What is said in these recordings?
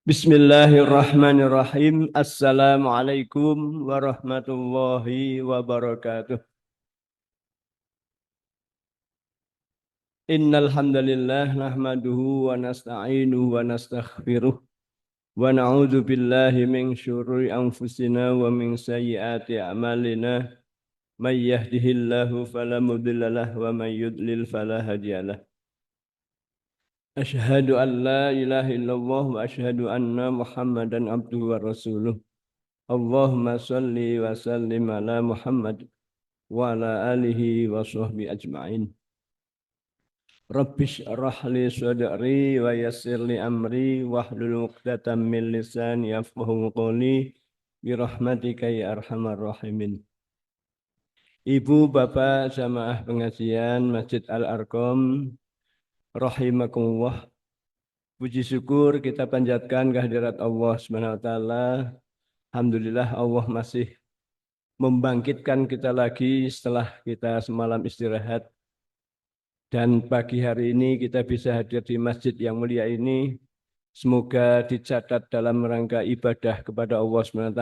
Bismillahirrahmanirrahim. Assalamualaikum warahmatullahi wabarakatuh. Innal hamdalillah nahmaduhu wa nasta'inuhu wa nastaghfiruh wa na'udzu billahi min syururi anfusina wa min sayyiati a'malina. May yahdihillahu fala mudhillalah wa may yudlil fala hadiyalah. Asyhadu an la ilaha illallah wa asyhadu anna Muhammadan abduhu wa rasuluh. Allahumma salli wa sallim ala Muhammad wa ala alihi wa sahbihi ajma'in. Rabbi syrah li sadri wa yassir li amri wahlul 'uqdatam min lisani yafqahu qawli bi rahmatika ya arhamar rahimin. Ibu, bapak, jamaah pengajian Masjid Al-Arqam rahimakumullah. Puji syukur kita panjatkan kehadirat Allah Subhanahu wa taala. Alhamdulillah Allah masih membangkitkan kita lagi setelah kita semalam istirahat. Dan pagi hari ini kita bisa hadir di masjid yang mulia ini. Semoga dicatat dalam rangka ibadah kepada Allah SWT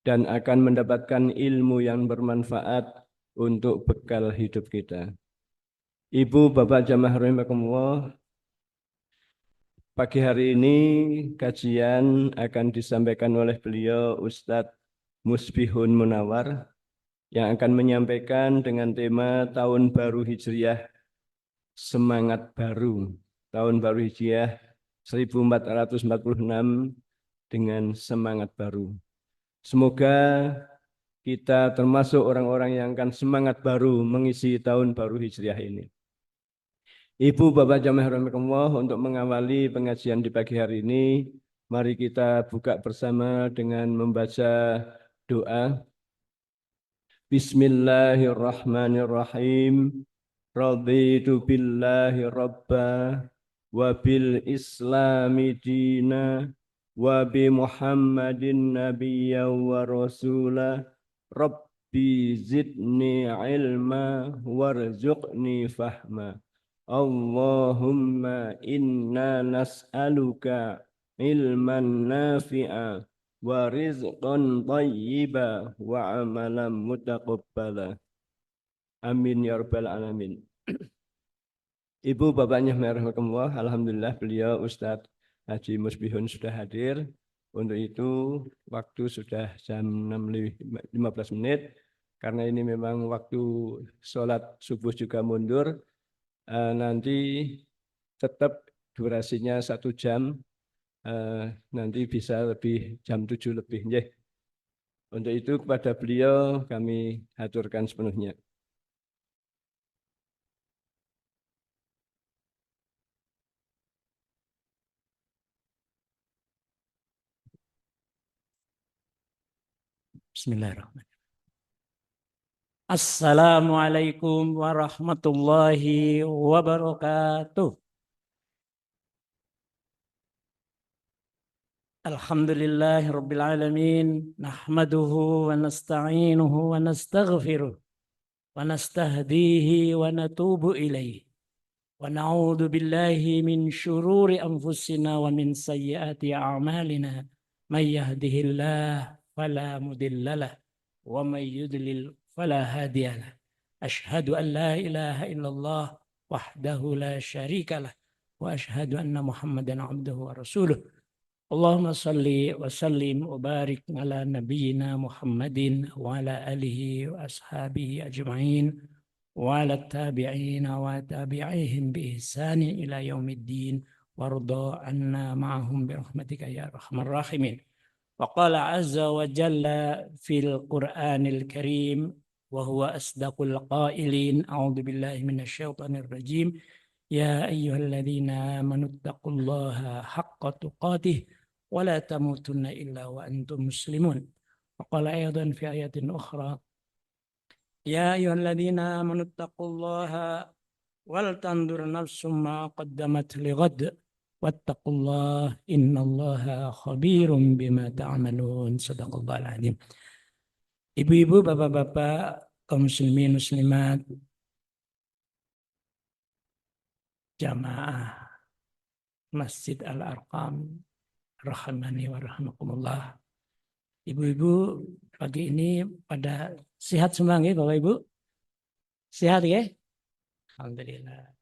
dan akan mendapatkan ilmu yang bermanfaat untuk bekal hidup kita. Ibu, bapak jamaah rahimakumullah, pagi hari ini kajian akan disampaikan oleh beliau Ustadz Musbihun Munawar yang akan menyampaikan dengan tema Tahun Baru Hijriah, Semangat Baru. Tahun Baru Hijriah 1446 dengan semangat baru. Semoga kita termasuk orang-orang yang akan semangat baru mengisi Tahun Baru Hijriah ini. Ibu, bapak jamaah rahimakumullah, untuk mengawali pengajian di pagi hari ini, mari kita buka bersama dengan membaca doa. Bismillahirrahmanirrahim. Raditu billahi rabba wa bil islami dina wa bi Muhammadin nabiyya wa rasula. Rabbi zidni ilma warzuqni fahma. Allahumma inna nas'aluka ilman nafi'a wa rizqan thayyiba wa amalan mutaqabbala. Amin ya rabbal alamin. Ibu, bapaknya merahmatullah, alhamdulillah beliau Ustadz Haji Musbihun sudah hadir. Untuk itu waktu sudah jam 6.15. Karena ini memang waktu sholat subuh juga mundur. Nanti tetap durasinya 1 jam. Nanti bisa lebih jam 7 lebih. Untuk itu kepada beliau kami haturkan sepenuhnya. Bismillahirrahmanirrahim. Assalamualaikum warahmatullahi wabarakatuh. Alhamdulillahi rabbil alamin. Nahmaduhu wa nasta'inuhu wa nastaghfiruh. Wa nastahdihi wa natubu ilaih. Wa na'udhu billahi min syururi anfusina wa min sayyiati a'malina. May yahdihillah fala mudillalah. Wa may yudlil fala hadiyalah. Ashhadu an la ilaha illallah wahdahu la syarikalah. Wa ashhadu anna Muhammadan abduhu wa rasuluh. Allahumma salli wa sallim wa barik ala nabiyyina Muhammadin wa ala alihi wa ashabihi ajma'in wa ala tabi'ina wa tabi'ihim bi ihsani ila yaumiddin warda anna ma'ahum bi rahmatika ya arhamar rahimin. Wa qala azza wa jalla fil Qur'anil Karim wa huwa asdaqul qailin. A'udzu billahi minasy syaithanir rajim. Ya ayyuhalladzina amanu taqullaha haqqa tuqatih wa la tamutunna illa wa antum muslimun. Wa qala aydan fi ayatin ukhra. Ya ayyuhalladzina amanu taqullaha wal tandur nafsum ma qaddamat lighad wattaqullah innallaha khabirum bima ta'malun. Shadaqallahul azim. Ibu-ibu, bapak-bapak, kaum muslimin muslimat, jamaah Masjid Al-Arqam rahimani wa rahimakumullah. Ibu-ibu pagi ini pada sehat semua nggih Bapak Ibu? Sehat ya? Alhamdulillah.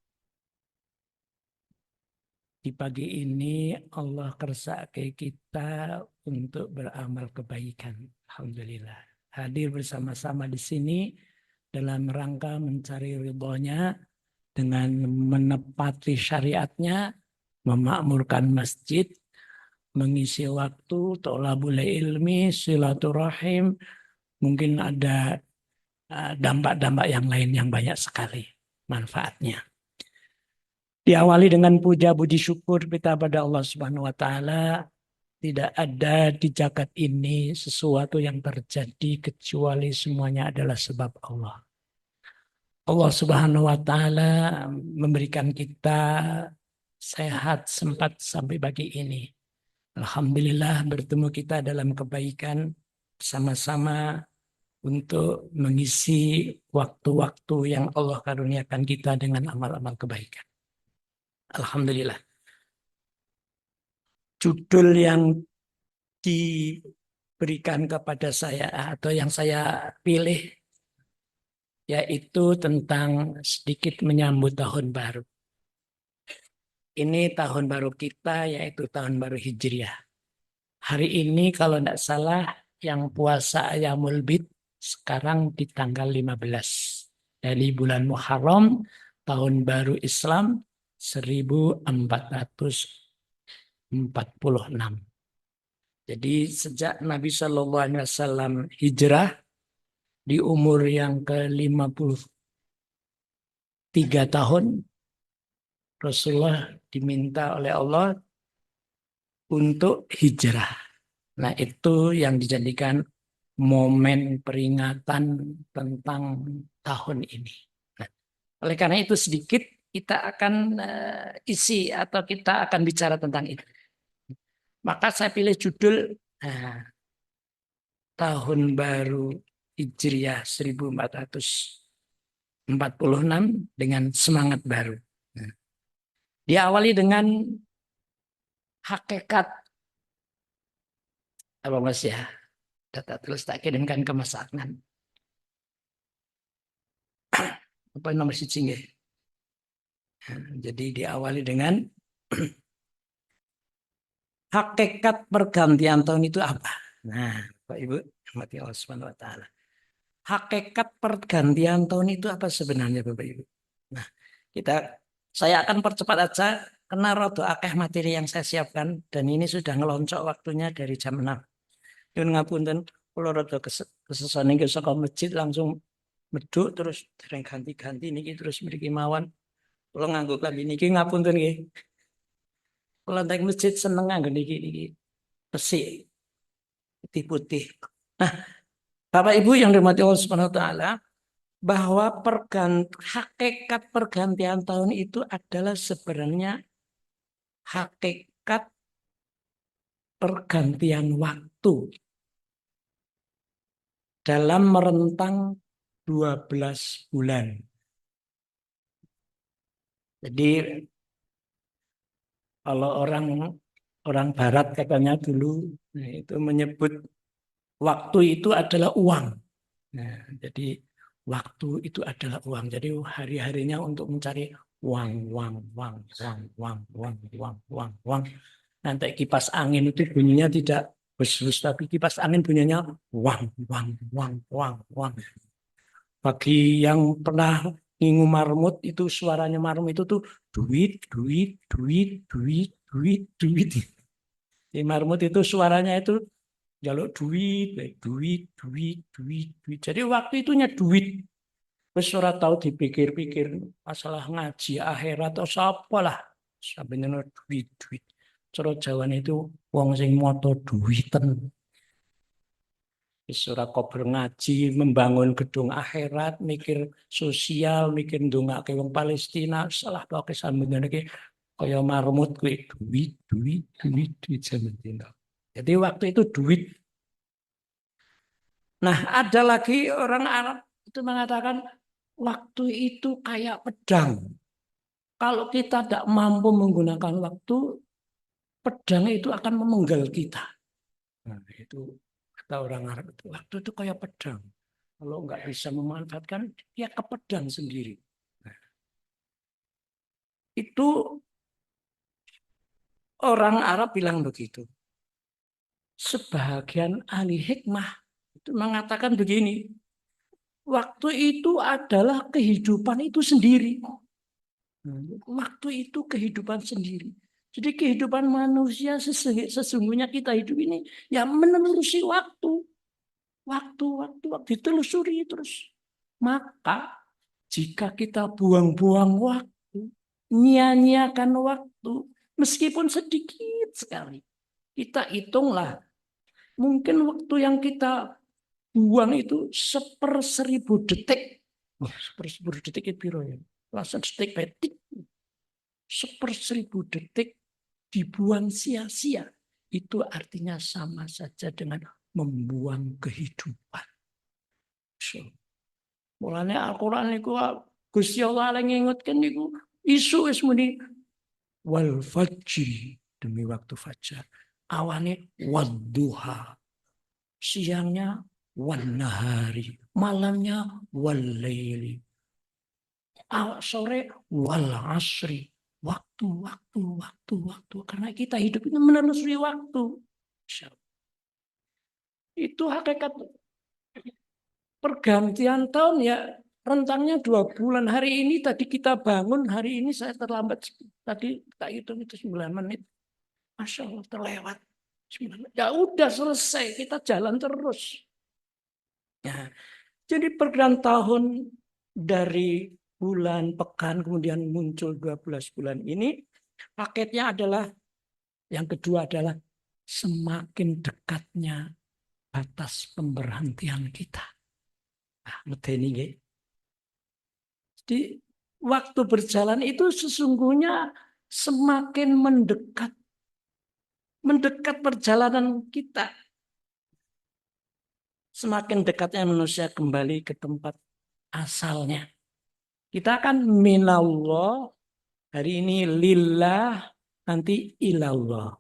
Di pagi ini Allah kersake kita untuk beramal kebaikan. Alhamdulillah. Hadir bersama-sama di sini dalam rangka mencari ridhonya dengan menepati syariatnya, memakmurkan masjid, mengisi waktu, tolabul ilmi, silaturahim, mungkin ada dampak-dampak yang lain yang banyak sekali manfaatnya. Diawali dengan puja budi syukur kita pada Allah Subhanahu wa taala. Tidak ada di jagat ini sesuatu yang terjadi kecuali semuanya adalah sebab Allah. Allah Subhanahu wa taala memberikan kita sehat sempat sampai pagi ini. Alhamdulillah bertemu kita dalam kebaikan sama-sama untuk mengisi waktu-waktu yang Allah karuniakan kita dengan amal-amal kebaikan. Alhamdulillah. Judul yang diberikan kepada saya atau yang saya pilih yaitu tentang sedikit menyambut tahun baru. Ini tahun baru kita yaitu tahun baru Hijriah. Hari ini kalau tidak salah yang puasa Ayyamul Bid sekarang di tanggal 15 dari bulan Muharram tahun baru Islam 1446. Jadi sejak Nabi Shallallahu Alaihi Wasallam hijrah di umur yang ke-53 tahun, Rasulullah diminta oleh Allah untuk hijrah. Nah itu yang dijadikan momen peringatan tentang tahun ini. Nah, oleh karena itu sedikit kita akan isi atau kita akan bicara tentang itu. Maka saya pilih judul Tahun Baru Hijriah 1446 dengan semangat baru. Diawali dengan hakikat apa Mas ya? Data terus tak kirimkan ke Mas Adnan. Apa nomor siji nggih? Jadi diawali dengan hakikat pergantian tahun itu apa? Nah, Pak Ibu, rahmati Allah Subhanahu wa taala. Hakikat pergantian tahun itu apa sebenarnya Bapak Ibu? Nah, saya akan percepat aja karena rada akeh materi yang saya siapkan dan ini sudah ngeloncok waktunya dari jam 6. Nyuwun ngapunten kula rada kesesan niki saka masjid langsung medhuk terus dereng ganti-ganti niki terus mriki mawon. Kula nganggo klambi niki ngapunten nggih. Kula teng masjid seneng nganggo niki resik putih-putih. Nah, Bapak Ibu yang dirahmati Allah Subhanahu wa taala, bahwa hakikat pergantian tahun itu adalah sebenarnya hakikat pergantian waktu dalam merentang 12 bulan. Jadi kalau orang barat katanya dulu itu menyebut waktu itu adalah uang. Nah, jadi waktu itu adalah uang. Jadi hari-harinya untuk mencari uang. Nanti kipas angin itu bunyinya tidak bus-bus, tapi kipas angin bunyinya uang. Bagi yang pernah ngingu marmut itu suaranya marmut itu tuh duit. Di marmut itu suaranya itu jaluk duit. Jadi waktu itunya duit. Wis ora tahu dipikir-pikir masalah ngaji akhirat atau apalah. Sabenere duit. Cara Jawane itu wong sing moto duiten. Wis ora kober ngaji, membangun gedung akhirat, mikir sosial, mikir ndongake wong Palestina, salah pokoke sampeyan iki kaya marmut kuwi duit jaman dina. Jadi waktu itu duit. Nah, ada lagi orang Arab itu mengatakan waktu itu kayak pedang. Kalau kita tidak mampu menggunakan waktu, pedang itu akan memenggal kita. Nah, itu kata orang Arab itu, waktu itu kayak pedang. Kalau nggak bisa memanfaatkan, dia ke pedang sendiri. Nah, itu orang Arab bilang begitu. Sebagian ahli hikmah itu mengatakan begini, waktu itu adalah kehidupan itu sendiri. Waktu itu kehidupan sendiri. Jadi kehidupan manusia sesungguhnya kita hidup ini ya menelusuri waktu. Waktu ditelusuri terus. Maka jika kita buang-buang waktu, nyia-nyiakan waktu, meskipun sedikit sekali, kita hitunglah. Mungkin waktu yang kita buang itu 1/1000 detik. Oh, 1/1000 detik itu piro ya? Langsung detik detik. 1/1000 detik dibuang sia-sia. Itu artinya sama saja dengan membuang kehidupan. So, mulanya Al-Quran itu Gusti Allah yang ngingetkan itu isu ismuni wal fajri, demi waktu fajar. Awane wadduha, siangnya wan nahari, malamnya wal laili, sore wal asri, waktu. Karena kita hidup ini menelusuri waktu. Itu hakikat pergantian tahun ya, rentangnya 2 bulan. Hari ini tadi kita bangun, hari ini saya terlambat. Tadi tak hitung itu 9 menit. Masya Allah terlewat. Ya udah selesai, kita jalan terus. Ya, jadi pergantian tahun dari bulan, pekan, kemudian muncul 12 bulan ini, paketnya adalah, yang kedua adalah semakin dekatnya batas pemberhentian kita. Nah, jadi waktu berjalan itu sesungguhnya semakin mendekat perjalanan kita. Semakin dekatnya manusia kembali ke tempat asalnya. Kita akan minallah, hari ini lillah, nanti ilallah.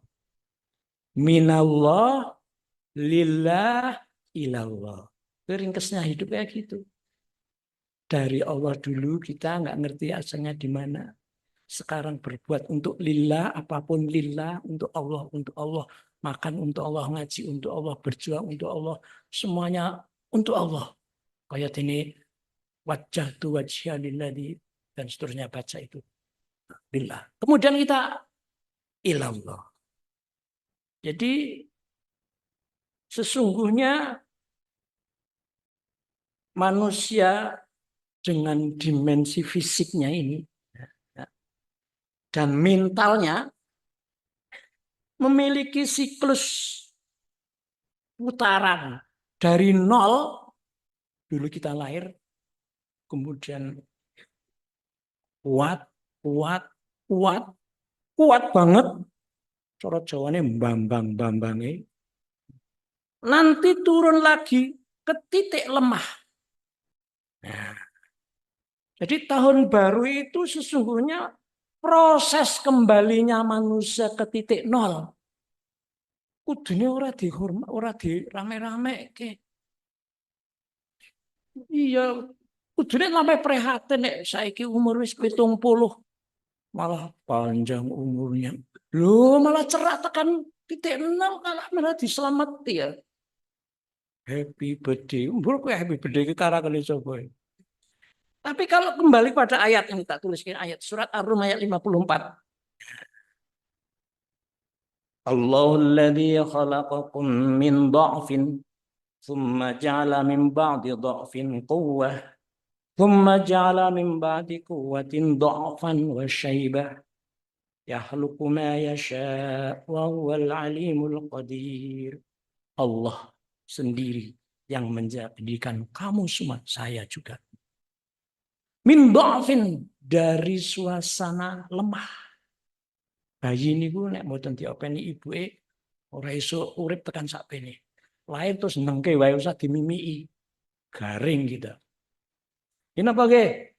Minallah, lillah, ilallah. Ringkesnya hidup kayak gitu. Dari Allah dulu kita nggak ngerti asalnya di mana. Sekarang berbuat untuk lillah, apapun lillah, untuk Allah, makan untuk Allah, ngaji untuk Allah, berjuang untuk Allah, semuanya untuk Allah. Kayak ini wajah tu wajah lilladzi dan seterusnya, baca itu lillah. Kemudian kita ilallah. Jadi sesungguhnya manusia dengan dimensi fisiknya ini dan mentalnya memiliki siklus putaran dari nol, dulu kita lahir, kemudian kuat banget, cara Jawane bambang-bambange, nanti turun lagi ke titik lemah. Nah, jadi tahun baru itu sesungguhnya proses kembalinya manusia ke titik nol. Kudune ora dihormat, ora dirame-rame ke. Iya, kudune sampai prihatin nek saiki umur wis 70. Malah panjang umurnya. Loh, malah cerak tekan titik nol, malah diselamati ya. Happy birthday. Mbok happy birthday ke kara kali coba. Tapi kalau kembali pada ayat yang tak tuliskan, ayat surat Ar-Rum ayat 54. Allahul ladzi khalaqakum min dha'fin thumma ja'ala min ba'di dha'fin quwwah thumma ja'ala min ba'di quwwatin dha'fan wa syaibah yakhluqu ma yasha' wa huwal alimul qadir. Allah sendiri yang menjadikan kamu semua, saya juga, min dha'fin, dari suasana lemah. Bayi niku nek mboten diopeni ibuke ora iso urip tekan sakbene. Lahir terus nengke wae usah dimimiki. Garing kita. Kenapa nggih?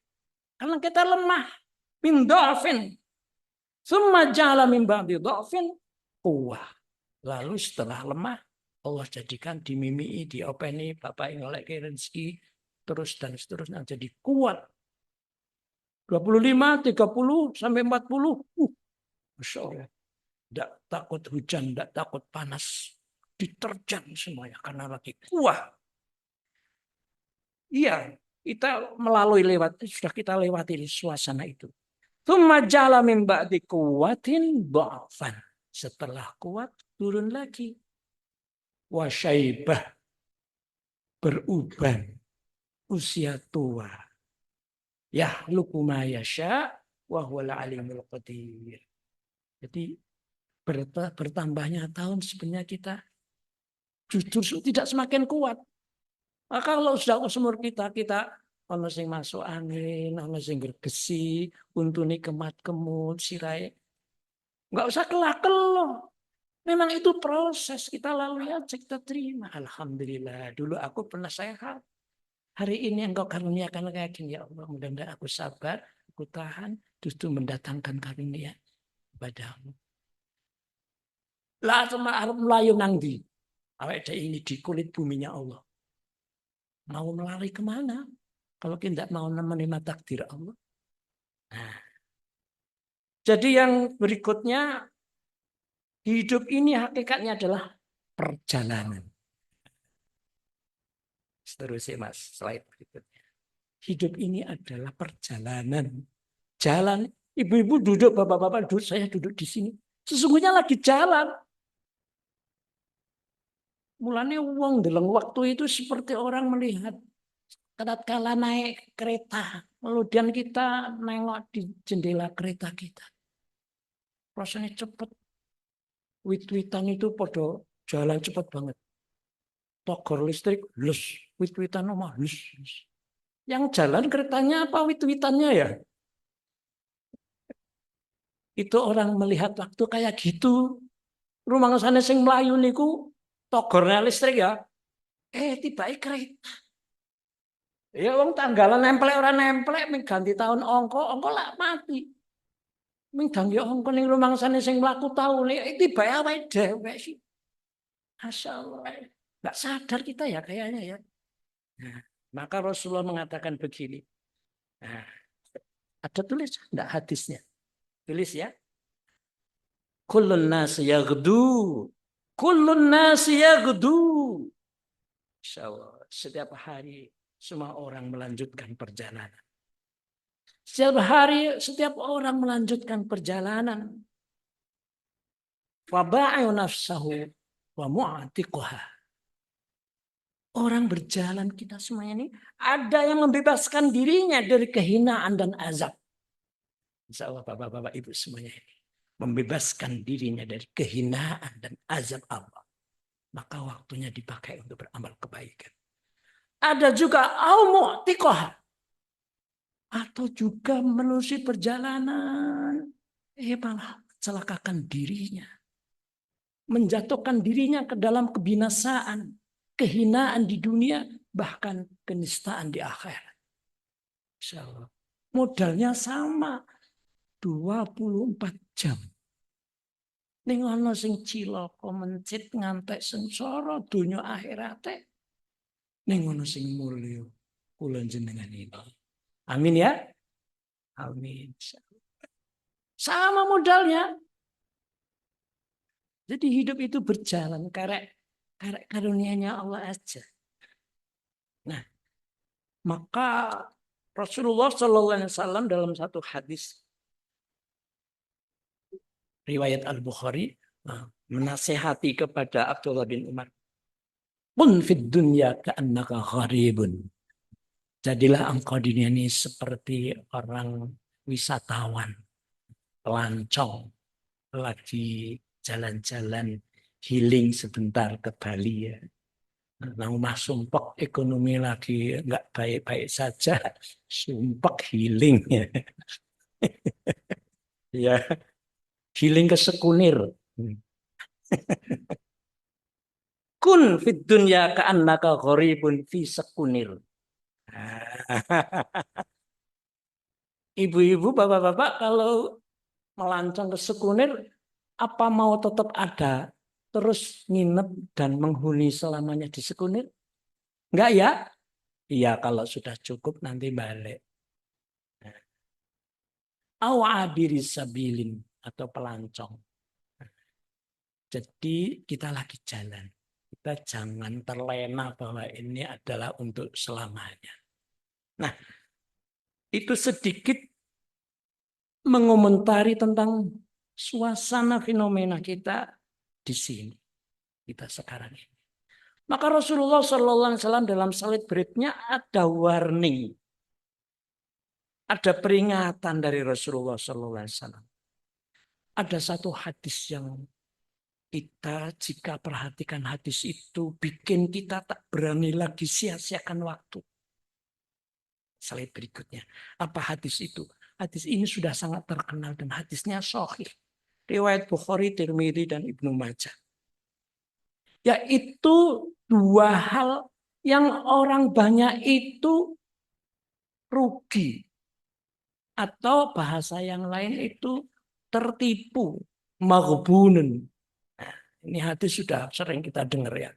Karena kita lemah. Min dha'fin. Summa ja'ala min ba'di dha'fin kuah. Lalu setelah lemah, Allah jadikan dimimii, diopeni, Bapak ngolek rezeki, terus dan seterusnya jadi kuat. 25, 30, sampai 40. Masya Allah. Tidak takut hujan, tidak takut panas. Diterjang semuanya karena lagi kuat. Iya, kita sudah kita lewati suasana itu. Tsumma ja'ala min ba'di quwwatin dha'fan. Setelah kuat turun lagi. Wa syaibah, beruban, usia tua. Yahluku ma yasha wa huwal alimul qadir. Jadi bertambahnya tahun sebenarnya kita justru tidak semakin kuat. Maka kalau sudah umur kita ono sing masuk angin, ono sing gergesi, untune kemat-kemut, sirai. Enggak usah kelak-kelok. Memang itu proses, kita lalui aja, kita terima. Alhamdulillah, dulu aku pernah sehat. Hari ini engkau karuniakan kayak gini, ya Allah. Mudah-mudahan aku sabar, aku tahan, justru mendatangkan karunia padamu. Lah sama Arab Melayu nangdi. Awak ini di kulit buminya Allah. Mau melari kemana? Kalau kita tidak mau menerima takdir Allah. Nah. Jadi yang berikutnya, hidup ini hakikatnya adalah perjalanan. Seterusnya Mas, slide berikutnya. Hidup ini adalah perjalanan. Jalan, ibu-ibu duduk, bapak-bapak duduk, saya duduk di sini. Sesungguhnya lagi jalan. Mulanya uang dalam waktu itu seperti orang melihat tatkala naik kereta, kemudian kita nengok di jendela kereta kita. Rasanya cepet. Wit-witan itu pada jalan cepet banget. Togor listrik, lus. Wit-witan omah, lus. Yang jalan keretanya apa wit-witannya ya? Itu orang melihat waktu kayak gitu. Rumah sana sing melayu niku togornya listrik ya. Tiba kereta. Ya wong tanggalan nempel orang nempel, ganti tahun ongko lah mati. Mengganti ongko ning rumah sana sing mlaku tahun tiba awake dhewe sih. Masya Allah. Nggak sadar kita ya kayaknya ya. Nah, maka Rasulullah mengatakan begini. Nah, ada tulis enggak hadisnya? Tulis ya. Kullun nas yaghdu. Kullun nas yaghdu. Insyaallah setiap hari semua orang melanjutkan perjalanan. Setiap hari setiap orang melanjutkan perjalanan. Fa ba'u nafsahu wa mu'tiquha. Orang berjalan kita semuanya ini ada yang membebaskan dirinya dari kehinaan dan azab. Insya Allah bapak-bapak ibu semuanya ini membebaskan dirinya dari kehinaan dan azab Allah. Maka waktunya dipakai untuk beramal kebaikan. Ada juga mu'tiqah atau juga menelusuri perjalanan malah celakakan dirinya. Menjatuhkan dirinya ke dalam kebinasaan. Kehinaan di dunia, bahkan kenistaan di akhirat. Insyaallah. Modalnya sama, 24 jam. Ning ana sing cilaka mencit ngantek sengsara donya akhirate. Ning ana sing mulya kula jenengan ini. Amin ya. Amin. Sama modalnya. Jadi hidup itu berjalan karena karunia-Nya Allah aja. Nah, maka Rasulullah SAW dalam satu hadis riwayat Al-Bukhari menasihati kepada Abdullah bin Umar. Kun fid dunya ka'annaka gharibun. Jadilah engkau di dunia ini seperti orang wisatawan, pelancong, lagi jalan-jalan healing sebentar ke Bali ya. Rumah sumpek ekonomi lagi nggak baik-baik saja, sumpek healing ya. Ya, healing ke Sekunir. Kun fid dunya ka'annaka gharibun fi Sekunir. Ibu-ibu, bapak-bapak kalau melancong ke Sekunir Apa mau tetap ada terus nginep dan menghuni selamanya di Sekunir? Enggak ya? Iya, kalau sudah cukup nanti balik. Awabiri sabilin atau pelancong. Jadi kita lagi jalan. Kita jangan terlena bahwa ini adalah untuk selamanya. Nah, itu sedikit mengomentari tentang suasana fenomena kita di sini. Kita sekarang ini. Maka Rasulullah SAW dalam salid beritnya ada warning. Ada peringatan dari Rasulullah SAW. Ada satu hadis yang kita jika perhatikan hadis itu bikin kita tak berani lagi sia-siakan waktu. Slide berikutnya. Apa hadis itu? Hadis ini sudah sangat terkenal dan hadisnya sahih. Riwayat Bukhari, Tirmidzi dan Ibnu Majah. Yaitu dua hal yang orang banyak itu rugi. Atau bahasa yang lain itu tertipu. Maghbunun. Nah, ini hadis sudah sering kita dengar ya.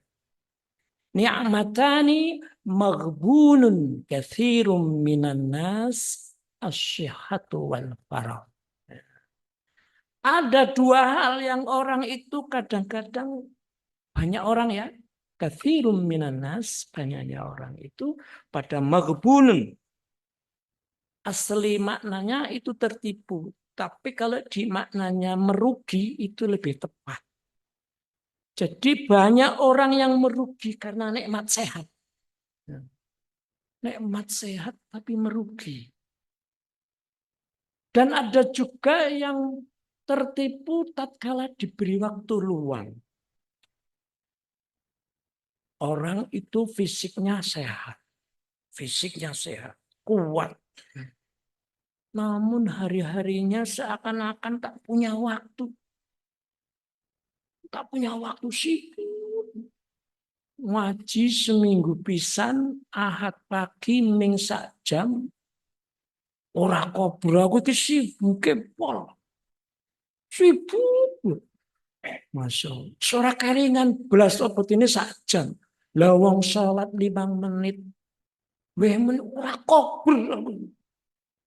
Ni'matani maghbunun katsirum minan nas asyihatu wal farah. Ada dua hal yang orang itu kadang-kadang banyak orang ya, katsirum minan nas, banyaknya orang itu pada maghbunun. Asli maknanya itu tertipu, tapi kalau di maknanya merugi itu lebih tepat. Jadi banyak orang yang merugi karena nikmat sehat. Nikmat sehat tapi merugi. Dan ada juga yang tertipu tatkala diberi waktu luang. Orang itu fisiknya sehat. Fisiknya sehat. Kuat. Namun hari-harinya seakan-akan tak punya waktu. Tak punya waktu sibuk. Ngaji seminggu pisan, ahad pagi ming sak jam. Ora kobra aku iki sibuk pol. Sibuk. Masya Allah. Suara keringan belas obot ini sak jam. Lawang sholat 5 menit. Weh men ora kobra aku.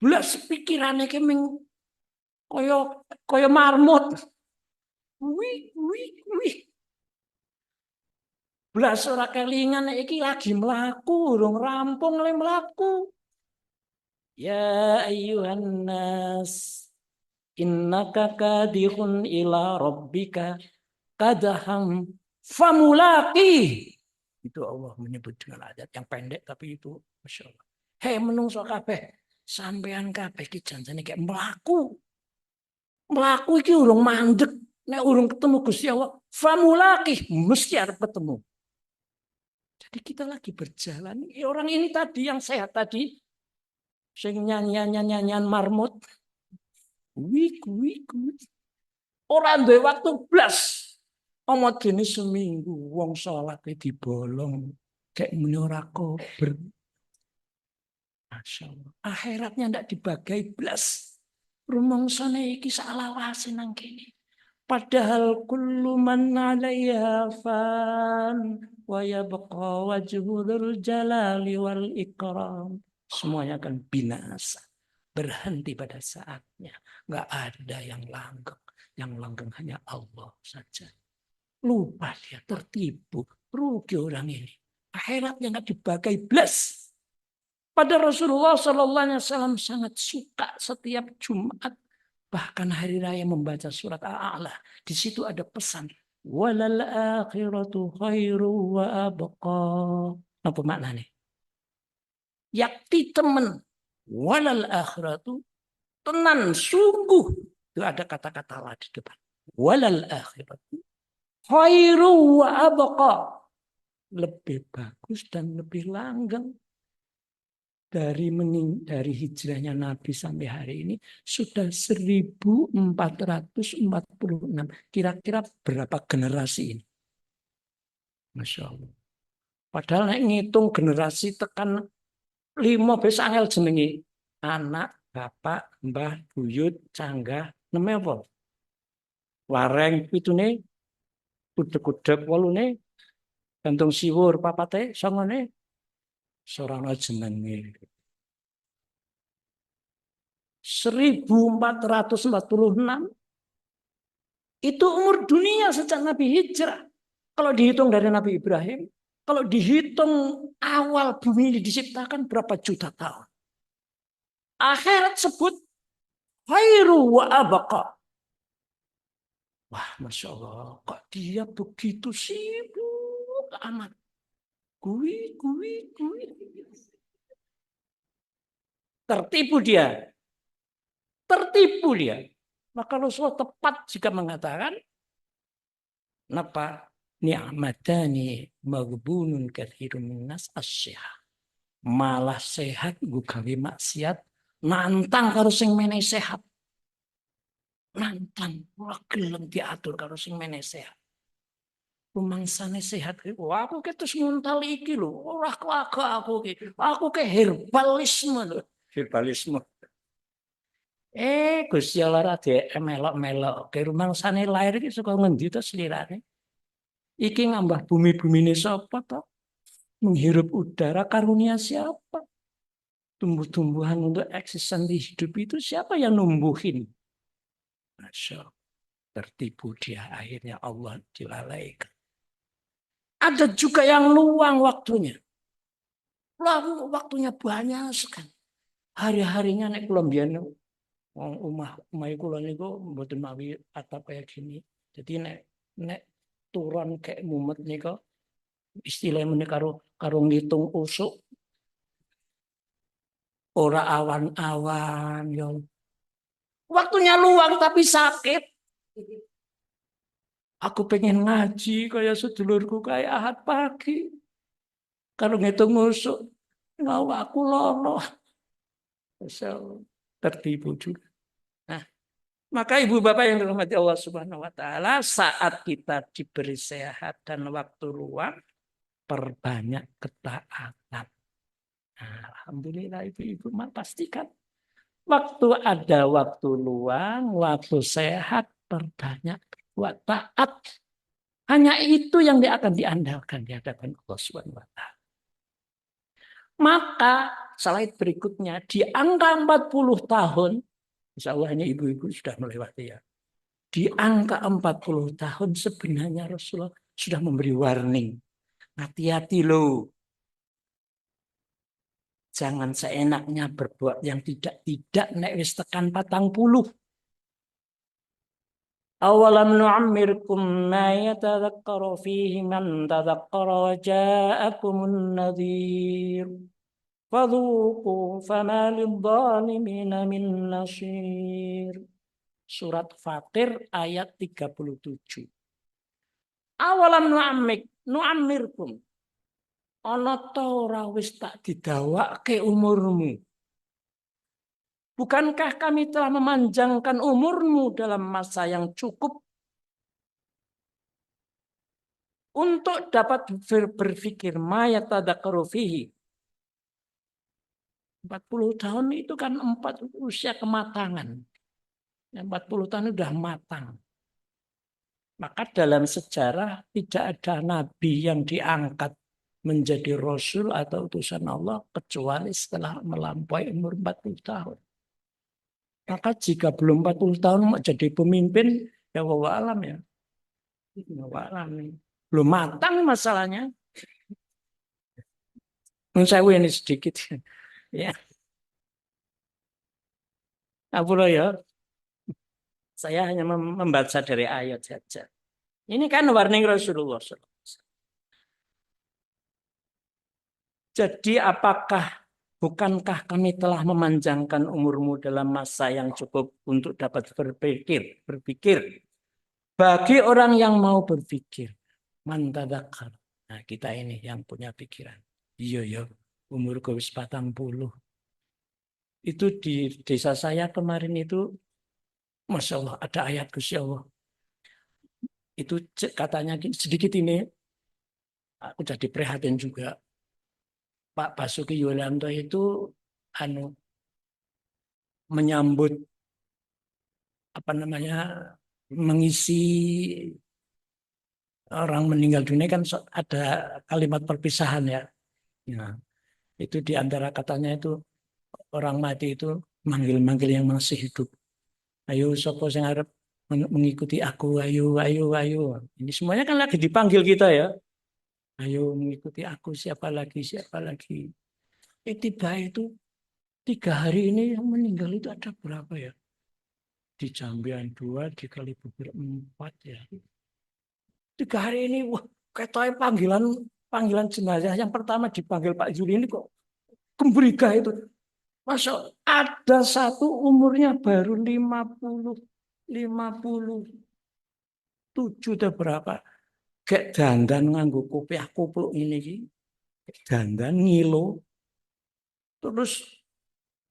Belas pikirannya keming kaya marmut. Wih, wih, wih. Belas ora kelingan iki lagi melaku, urung rampung le melaku. Ya ayyuhan nas, innaka kadihun ila rabbika kadaham famulaki. Itu Allah menyebut dengan ayat yang pendek tapi itu Masya Allah. Hei menungso kabeh, sampean kabeh iki janjane kayak melaku. Melaku iki urung mandek, nek urung ketemu Gusti Allah, famulaki mesti arep ketemu. Jadi kita lagi berjalan. Orang ini tadi yang sehat tadi, sing nyanyian marmut, wik. Orang duwe waktu blas. Omot gini seminggu, wong sholat dibolong, kayak muni ora kober. Masya Allah. Akhiratnya ndak dibagai blas. Rumongsane iki salawase nang kene. Padahal kullu man 'alaiha fan wa yabqa wajhu dzul jalali wal ikram. Semuanya akan binasa. Berhenti pada saatnya. Enggak ada yang langgeng. Yang langgeng hanya Allah saja. Lupa dia, tertipu. Rugi orang ini. Akhiratnya enggak dibagai blas. Pada Rasulullah SAW sangat suka setiap Jumat bahkan hari raya membaca surat Al-A'la. Di situ ada pesan. Walal akhiratu khairu wa abqa. Apa maknanya? Yakti temen. Walal akhiratu tenan sungguh. Itu ada kata-kata lah di depan. Walal akhiratu khairu wa abqa. Lebih bagus dan lebih langgeng. Dari hijrahnya Nabi sampai hari ini sudah 1446. Kira-kira berapa generasi ini? Masya Allah. Padahal ngitung generasi tekan 5 besok angel jenengi. Anak, bapak, mbah, buyut, canggah, namanya apa? Wareng pitune, kudek-kudek wolune, gantung siwur papate sangone sorana jenenge. 1446 itu umur dunia sejak Nabi hijrah. Kalau dihitung dari Nabi Ibrahim, kalau dihitung awal bumi ini diciptakan berapa juta tahun. Akhirat sebut khairu wa abqa. Wah, Masya Allah, kok dia begitu sibuk amat. Kui. Tertipu dia. Tertipu dia. Maka Rasulullah tepat jika mengatakan, napa ni'matani maghbunun katsirun minnas as-sehat. Malah sehat gue gawe maksiat nantang karo sing meneh sehat. Nantang ora gelem diatur karo sing meneh sehat. Rumangsane sehat iki, wah aku ki terus nguntal iki lho, ora kelaga aku ki. Aku ke herbalisme lho. Herbalisme. Gusti Allah ra melok-melok. Ke rumangsane lahir iki saka ngendi to slirane? Iki ngambah bumi-bumine sapa to? Menghirup udara karunia siapa? Tumbuh-tumbuhan untuk eksistensi hidup itu siapa yang numbuhin? Masya Allah. Tertipu dia, akhirnya Allah dilalaikan. Ada juga yang luang waktunya. Waktunya banyak sekali. Hari-harinya nek kula mbiyen omah kula niku mboten mawi atap kayak gini. Jadi nek turun kayak mumet nika istilahnya karo ngitung usuk ora awan-awan yo. Waktunya luang tapi sakit. Aku pengen ngaji kayak sedulurku kayak Ahad pagi. Kalau ngitung musuh, mau aku lolo. Tertipu juga. Nah, maka ibu bapak yang dirahmati Allah Subhanahu Wa Taala, saat kita diberi sehat dan waktu luang, perbanyak ketaatan. Nah, alhamdulillah ibu-ibu pastikan waktu ada waktu luang, waktu sehat, perbanyak berbuat taat. Hanya itu yang akan diandalkan di hadapan Allah Subhanahu Wa Taala. Maka slide berikutnya di angka 40 tahun, insya Allah hanya ibu-ibu sudah melewati ya. Di angka 40 tahun sebenarnya Rasulullah sudah memberi warning. Hati-hati loh. Jangan seenaknya berbuat yang tidak nek wis tekan 40. Awalam nu'ammirkum ma yatadhakkaru fihi man tadhakkara wa ja'akumun nadhir. Fadhuku fama lidzalimina min nasir. Surat Fatir ayat 37. Awalam nu'ammirkum. Ana ta ora wis tak didawake umurmu. Bukankah kami telah memanjangkan umurmu dalam masa yang cukup untuk dapat berpikir mayat tadakkaru fihi. 40 tahun itu kan usia kematangan. 40 tahun sudah matang. Maka dalam sejarah tidak ada nabi yang diangkat menjadi rasul atau utusan Allah kecuali setelah melampaui umur 40 tahun. Maka jika belum 40 tahun mau jadi pemimpin, ya wallahu alam ya. Wallahu alam. Belum matang masalahnya. Saya ini sedikit. Ya. Apa ya? Saya hanya membaca dari ayat saja. Ini kan warning Rasulullah SAW. Jadi bukankah kami telah memanjangkan umurmu dalam masa yang cukup untuk dapat berpikir. Bagi orang yang mau berpikir. Mantadakar. Nah kita ini yang punya pikiran. Iya, umurku wis 40. Itu di desa saya kemarin itu, Masya Allah, ada ayat Gusti Allah. Itu katanya sedikit ini, aku jadi prihatin juga. Pak Basuki Yulianto itu menyambut mengisi orang meninggal dunia kan ada kalimat perpisahan ya. Nah, itu di antara katanya itu orang mati itu manggil-manggil yang masih hidup. Ayo sapa sing arep mengikuti aku, ayo, ayo, ayo. Ini semuanya kan lagi dipanggil kita ya. Ayo mengikuti aku, siapa lagi, siapa lagi. Tiba itu 3 hari ini yang meninggal itu ada berapa ya? Di Jambian 2, di Kalibubur 4 ya. 3 hari ini, wah, kayak panggilan panggilan jenazah yang pertama dipanggil Pak Juli ini kok gembira itu. Masa ada satu umurnya baru 57 atau berapa. Kayak dandan nganggo kopiah kupluk ini iki. Dandan ngilo. Terus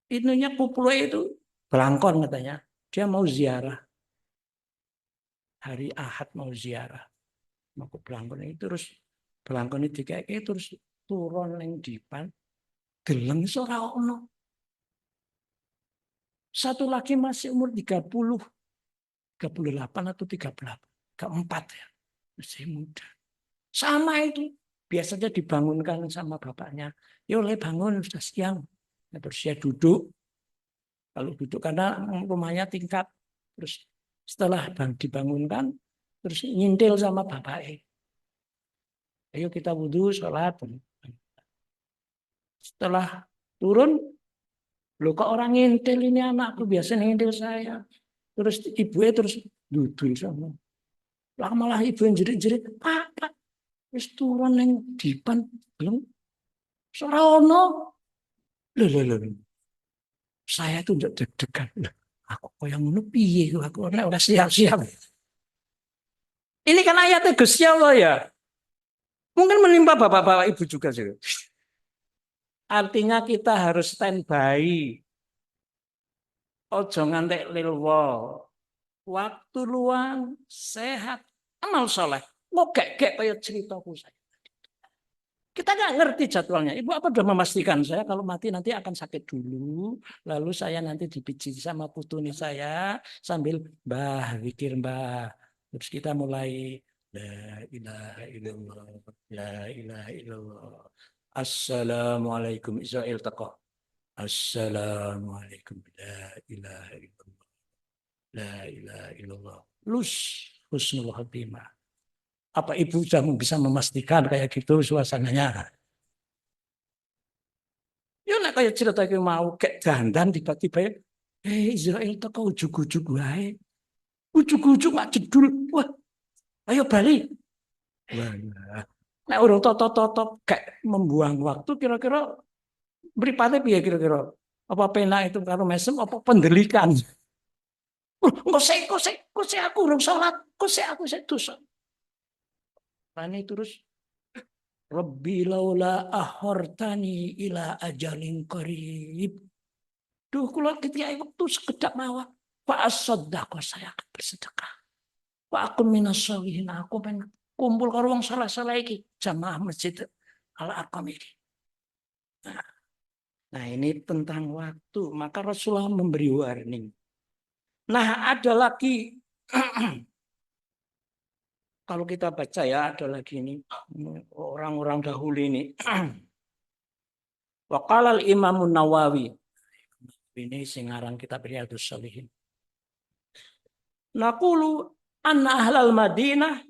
ininya kupluk itu belangkon katanya. Dia mau ziarah. Hari Ahad mau ziarah. Mau ke belangkon ini terus belangkon ini dikeke terus turun ning dipan. Geleng ora ono. Satu lagi masih umur 38 atau 38. Keempat ya. Masih muda. Sama itu. Biasanya dibangunkan sama bapaknya. Ya oleh bangun, sudah siang. Nah, terus dia duduk. Kalau duduk karena rumahnya tingkat. Terus setelah dibangunkan, terus nyintil sama bapaknya. Ayo kita wudhu, sholat. Setelah turun, loh kok orang ngintil ini anakku, biasa ngintil saya. Terus ibunya terus duduk sama. Lah malah ibu yang jerit-jerit, Pak, wis turun yang dipan belum ora ono. Loh. Saya tuh udah deg-degan. Aku kok yang ngono piye aku ora siap-siap. Ini kan ayatnya Gusti Allah ya. Mungkin menimpa bapak-bapak ibu juga sih. Artinya kita harus standby. Ojo ngantek lilwa. Waktu luang, sehat, amal soleh. Mau gek kayak ceritaku saya. Kita nggak ngerti jadwalnya. Ibu apa sudah memastikan saya kalau mati nanti akan sakit dulu, lalu saya nanti dipijit sama putuni saya sambil mbah, pikir mbah. Terus kita mulai la ilaha illallah, la ilaha illallah. Assalamualaikum Israel taqwa. Assalamualaikum la ilaha illallah, la ilaha illallah. Lus husnul khatimah. Apa ibu sudah bisa memastikan kayak gitu suasananya? Ya nek kayak cerita iki mau kayak dandan tiba-tiba Israel teko ujug-ujug wae. Ujug-ujug mak jedul. Wah, ayo balik. Wah. Nek urung toto-toto kayak membuang waktu kira-kira mripate piye kira-kira? Apa penak itu karo mesem apa pendelikan? Kok sik aku urung salat, kok sik aku sik dosa. Tani terus Rabbi laula ahortani ila ajalin qarib. Duh, kalau ketika waktu sekedap mawar, Pak As-Soddaqah saya akan bersedekah. Pak aku minas solihin, aku pengen kumpul karo wong salah-salah iki jamaah masjid Al-Aqam ini. Nah, ini tentang waktu, maka Rasulullah memberi warning. Nah, ada lagi kalau kita baca ya, ada lagi ini orang-orang dahulu ini. Waqala al-Imam Nawawi. Ini singaran kitab Riyadhus Shalihin. Naqulu anna ahlal Madinah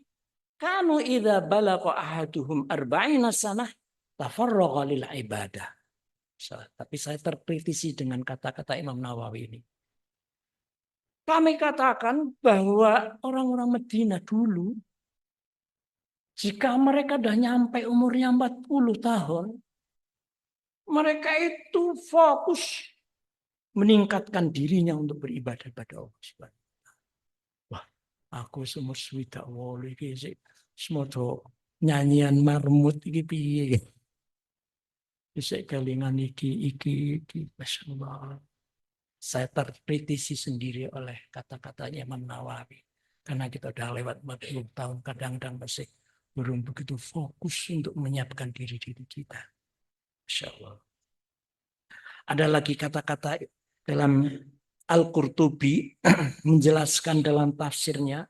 kanu idza balagha ahaduhum arba'ina sanah tafarragha lil ibadah. Tapi saya terkritisi dengan kata-kata Imam Nawawi ini. Kami katakan bahwa orang-orang Madinah dulu jika mereka sudah nyampe umurnya 40 tahun, mereka itu fokus meningkatkan dirinya untuk beribadah pada Allah Subhanahu. Wah, aku semua swidak wolu iki sik semono nyanyian marmut iki piye. Isik kelingan iki, Masya Allah. Saya terkritisi sendiri oleh kata-katanya Imam Nawawi. Karena kita udah lewat 40 tahun, kadang-kadang masih belum begitu fokus untuk menyiapkan diri-diri kita. Masya Allah. Ada lagi kata-kata dalam Al-Qurtubi menjelaskan dalam tafsirnya,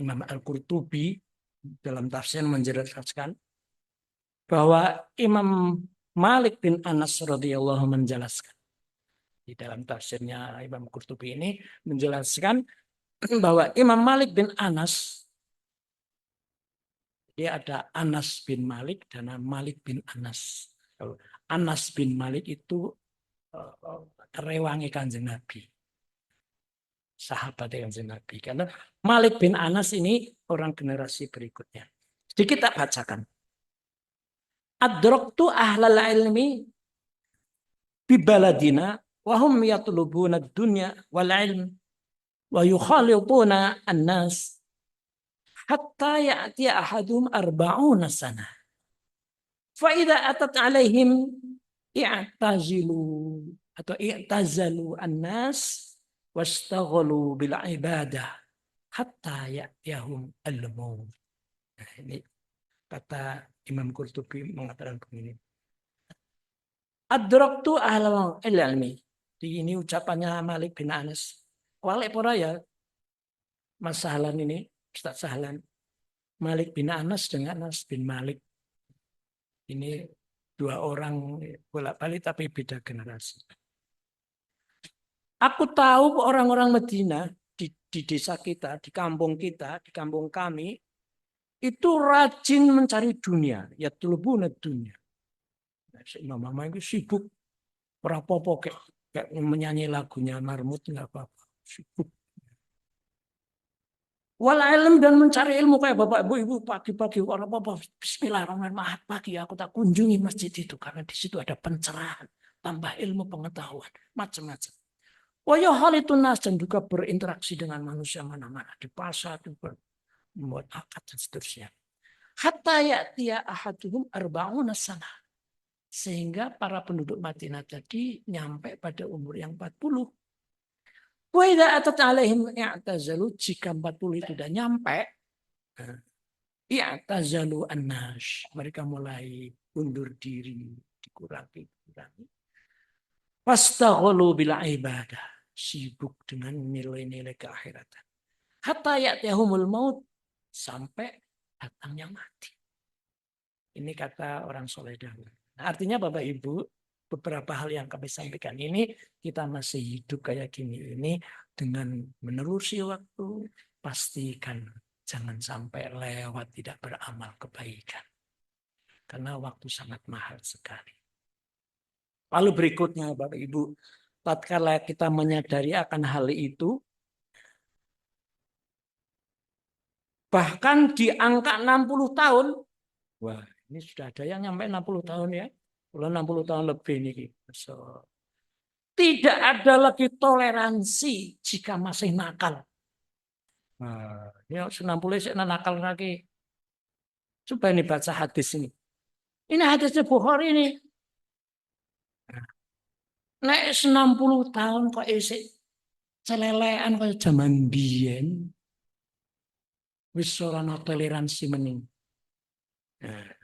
Imam Al-Qurtubi dalam tafsir menjelaskan bahwa Imam Malik bin Anas radhiyallahu menjelaskan di dalam tafsirnya. Imam Qurtubi ini menjelaskan bahwa Imam Malik bin Anas, dia ada Anas bin Malik dan Malik bin Anas. Anas bin Malik itu rewangi Kanjeng Nabi, sahabat Kanjeng Nabi. Karena Malik bin Anas ini orang generasi berikutnya. Jadi kita bacakan. Adraktu ahlal ilmi bi baladina wa hum yatlubuna ad-dunya wal ilm wa yukhaliduna an-nas hatta ya'ti ahadum arba'una sana. Fa idza atat alaihim i'tazilu atau i'tazalu an-nas wastaghalu bil ibadah hatta ya'tiyahum al-maut. Nah, ini kata Imam Qurtubi mengatakan begini. Adraktu ahlal ilmi. Ini ucapannya Malik bin Anas. Walik pora ya Mas Sahlan ini, Ustaz Sahlan. Malik bin Anas dengan Anas bin Malik. Ini dua orang bolak-balik tapi beda generasi. Aku tahu orang-orang Madinah di desa kita, di kampung kita, di kampung kami, itu rajin mencari dunia, ya tulubuna dunia. Mama itu sibuk, rapopo kayak menyanyi lagunya Marmut nggak apa-apa, sibuk. Wal ilm dan mencari ilmu kayak bapak ibu pagi-pagi rapopo Bismillahirrahmanirrahim pagi aku tak kunjungi masjid itu karena di situ ada pencerahan, tambah ilmu pengetahuan macam-macam. Waya hal itu nas dan juga berinteraksi dengan manusia mana-mana di pasar juga membuat akad dan seterusnya. Hatta ya'tiya ahaduhum arba'una sana. Sehingga para penduduk Madinah tadi nyampe pada umur yang 40. Wa idza atat alaihim i'tazalu, jika 40 itu sudah nyampe, i'tazalu an-nas, mereka mulai undur diri, dikurangi. Fastaghalu bil ibadah, sibuk dengan nilai-nilai keakhiratan. Hatta ya'tiyahumul maut, sampai datangnya mati. Ini kata orang soleh dahulu. Artinya Bapak Ibu, beberapa hal yang kami sampaikan ini, kita masih hidup kayak gini ini dengan menerusi waktu, pastikan jangan sampai lewat tidak beramal kebaikan. Karena waktu sangat mahal sekali. Lalu berikutnya Bapak Ibu, tatkala kita menyadari akan hal itu, bahkan di angka 60 tahun, wah, ini sudah ada yang nyampe 60 tahun ya. Kalau 60 tahun lebih ini. So, tidak ada lagi toleransi jika masih nakal. Nah, ini 60 saya nakal lagi. Coba ini baca hadis ini. Ini hadisnya Bukhari ini. Nek 60 tahun kok isik celelean kaya zaman biyen. Wis ora ana toleransi mening. Nah.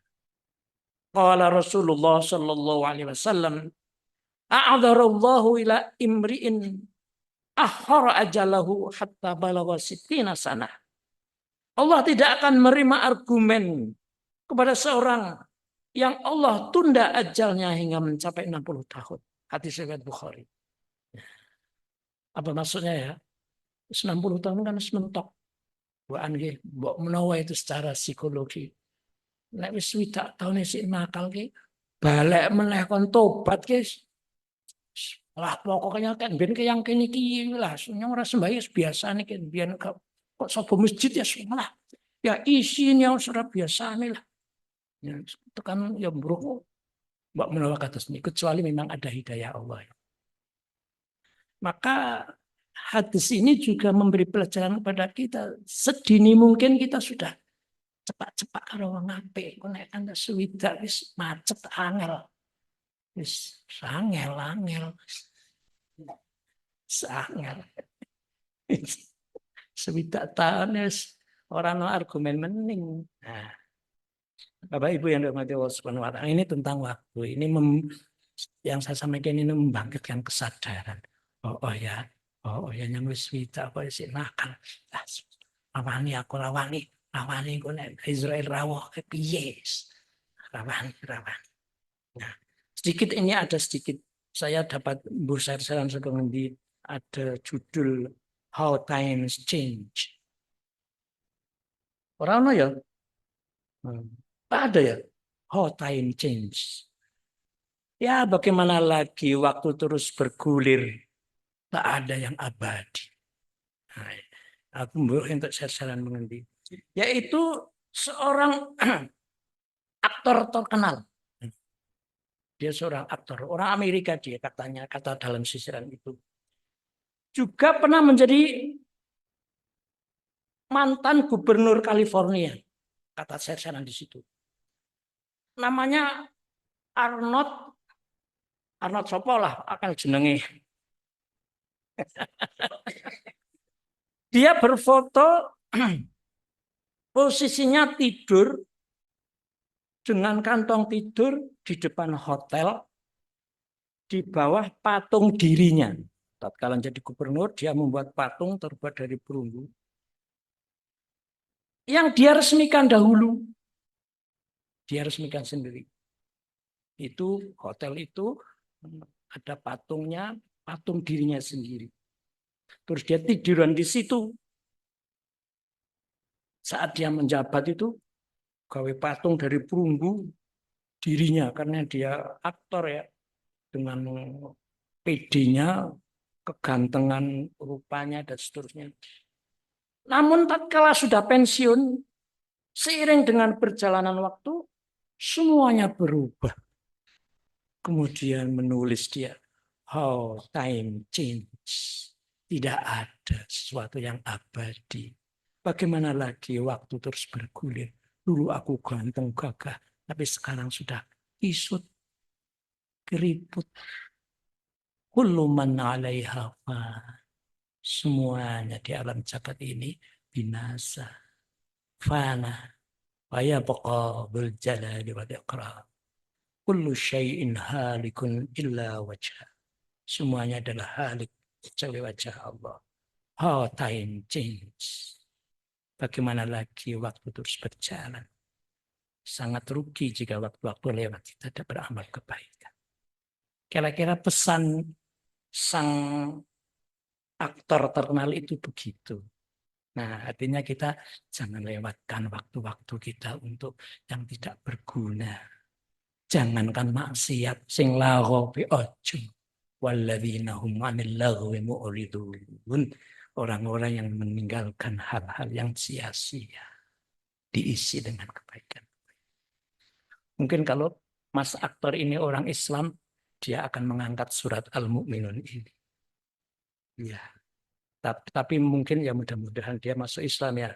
Qala Rasulullah sallallahu alaihi wasallam, a'adzarallahu ila imri'in akhara ajalahu hatta balagha sittina sanah. Allah tidak akan menerima argumen kepada seorang yang Allah tunda ajalnya hingga mencapai 60 tahun. Hadis riwayat Bukhari. Apa maksudnya ya? 60 tahun kan sementok. Bukan nggih, mbok menawa itu secara psikologi. Nek wis swidak taun isih nakal ki, balik meneh kon tobat ki. Lah pokoknya kan ben yang kene iki lah, yang ora sembahyang biasane ki biyen kok sapa masjid ya malah ya isinya ora biasane lah. Ya tekan ya buruk mbak menawa kados niku kecuali memang ada hidayah Allah. Maka hadis ini juga memberi pelajaran kepada kita, sedini mungkin kita sudah cepat-cepat karo wong apik, kok nek anda swidak wis macet angel. Wis angel. Angel. Swidak tahun wis ora ono argumen mening. Nah, Bapak Ibu yang dirahmati Allah Subhanahu wa taala, ini tentang waktu. Ini yang saya sampaikan ini membangkitkan kesadaran Oh ya. Oh ya yang wis wita apa sih nakal. Ah, rawani ku nek Israel rawuh piye. Rawani. Nah, sedikit ini ada sedikit saya dapat share-sharean di ada judul How Times Change. Orang ya, tak ada ya. How Time Change. Ya bagaimana lagi waktu terus bergulir, tak ada yang abadi. Nah, aku untuk share-sharean mengenai yaitu seorang aktor terkenal. Dia seorang aktor, orang Amerika dia katanya, kata dalam sisiran itu. Juga pernah menjadi mantan gubernur California, kata saya di situ. Namanya Arnold sopo lah akan jenenge. Dia berfoto posisinya tidur dengan kantong tidur di depan hotel di bawah patung dirinya. Tatkala jadi gubernur, dia membuat patung terbuat dari perunggu yang dia resmikan dahulu. Dia resmikan sendiri. Itu hotel itu ada patungnya, patung dirinya sendiri. Terus dia tiduran di situ. Saat dia menjabat itu, gawe patung dari perunggu dirinya. Karena dia aktor ya. Dengan PD-nya, kegantengan rupanya, dan seterusnya. Namun tatkala sudah pensiun, seiring dengan perjalanan waktu, semuanya berubah. Kemudian menulis dia, How Time Change. Tidak ada sesuatu yang abadi. Bagaimana lagi waktu terus bergulir. Dulu aku ganteng gagah, tapi sekarang sudah isut, keriput. Kullu man 'alaiha fan. Semuanya di alam jagat ini binasa. Fana. Wa yabqa bil jalali wal ikram. Kullu syai'in halikun illa wajha. Semuanya adalah halik kecuali wajah Allah. How time change. Bagaimana lagi waktu terus berjalan. Sangat rugi jika waktu-waktu lewat kita tidak beramal kebaikan. Kira-kira pesan sang aktor terkenal itu begitu. Nah, artinya kita jangan lewatkan waktu-waktu kita untuk yang tidak berguna. Jangankan maksiat sing lagho bi ojo. Walladzina hum 'anil lagwi mu'ridun. Orang-orang yang meninggalkan hal-hal yang sia-sia diisi dengan kebaikan. Mungkin kalau Mas aktor ini orang Islam, dia akan mengangkat surat Al-Mu'minun ini. Ya. Tapi mungkin ya mudah-mudahan dia masuk Islam ya.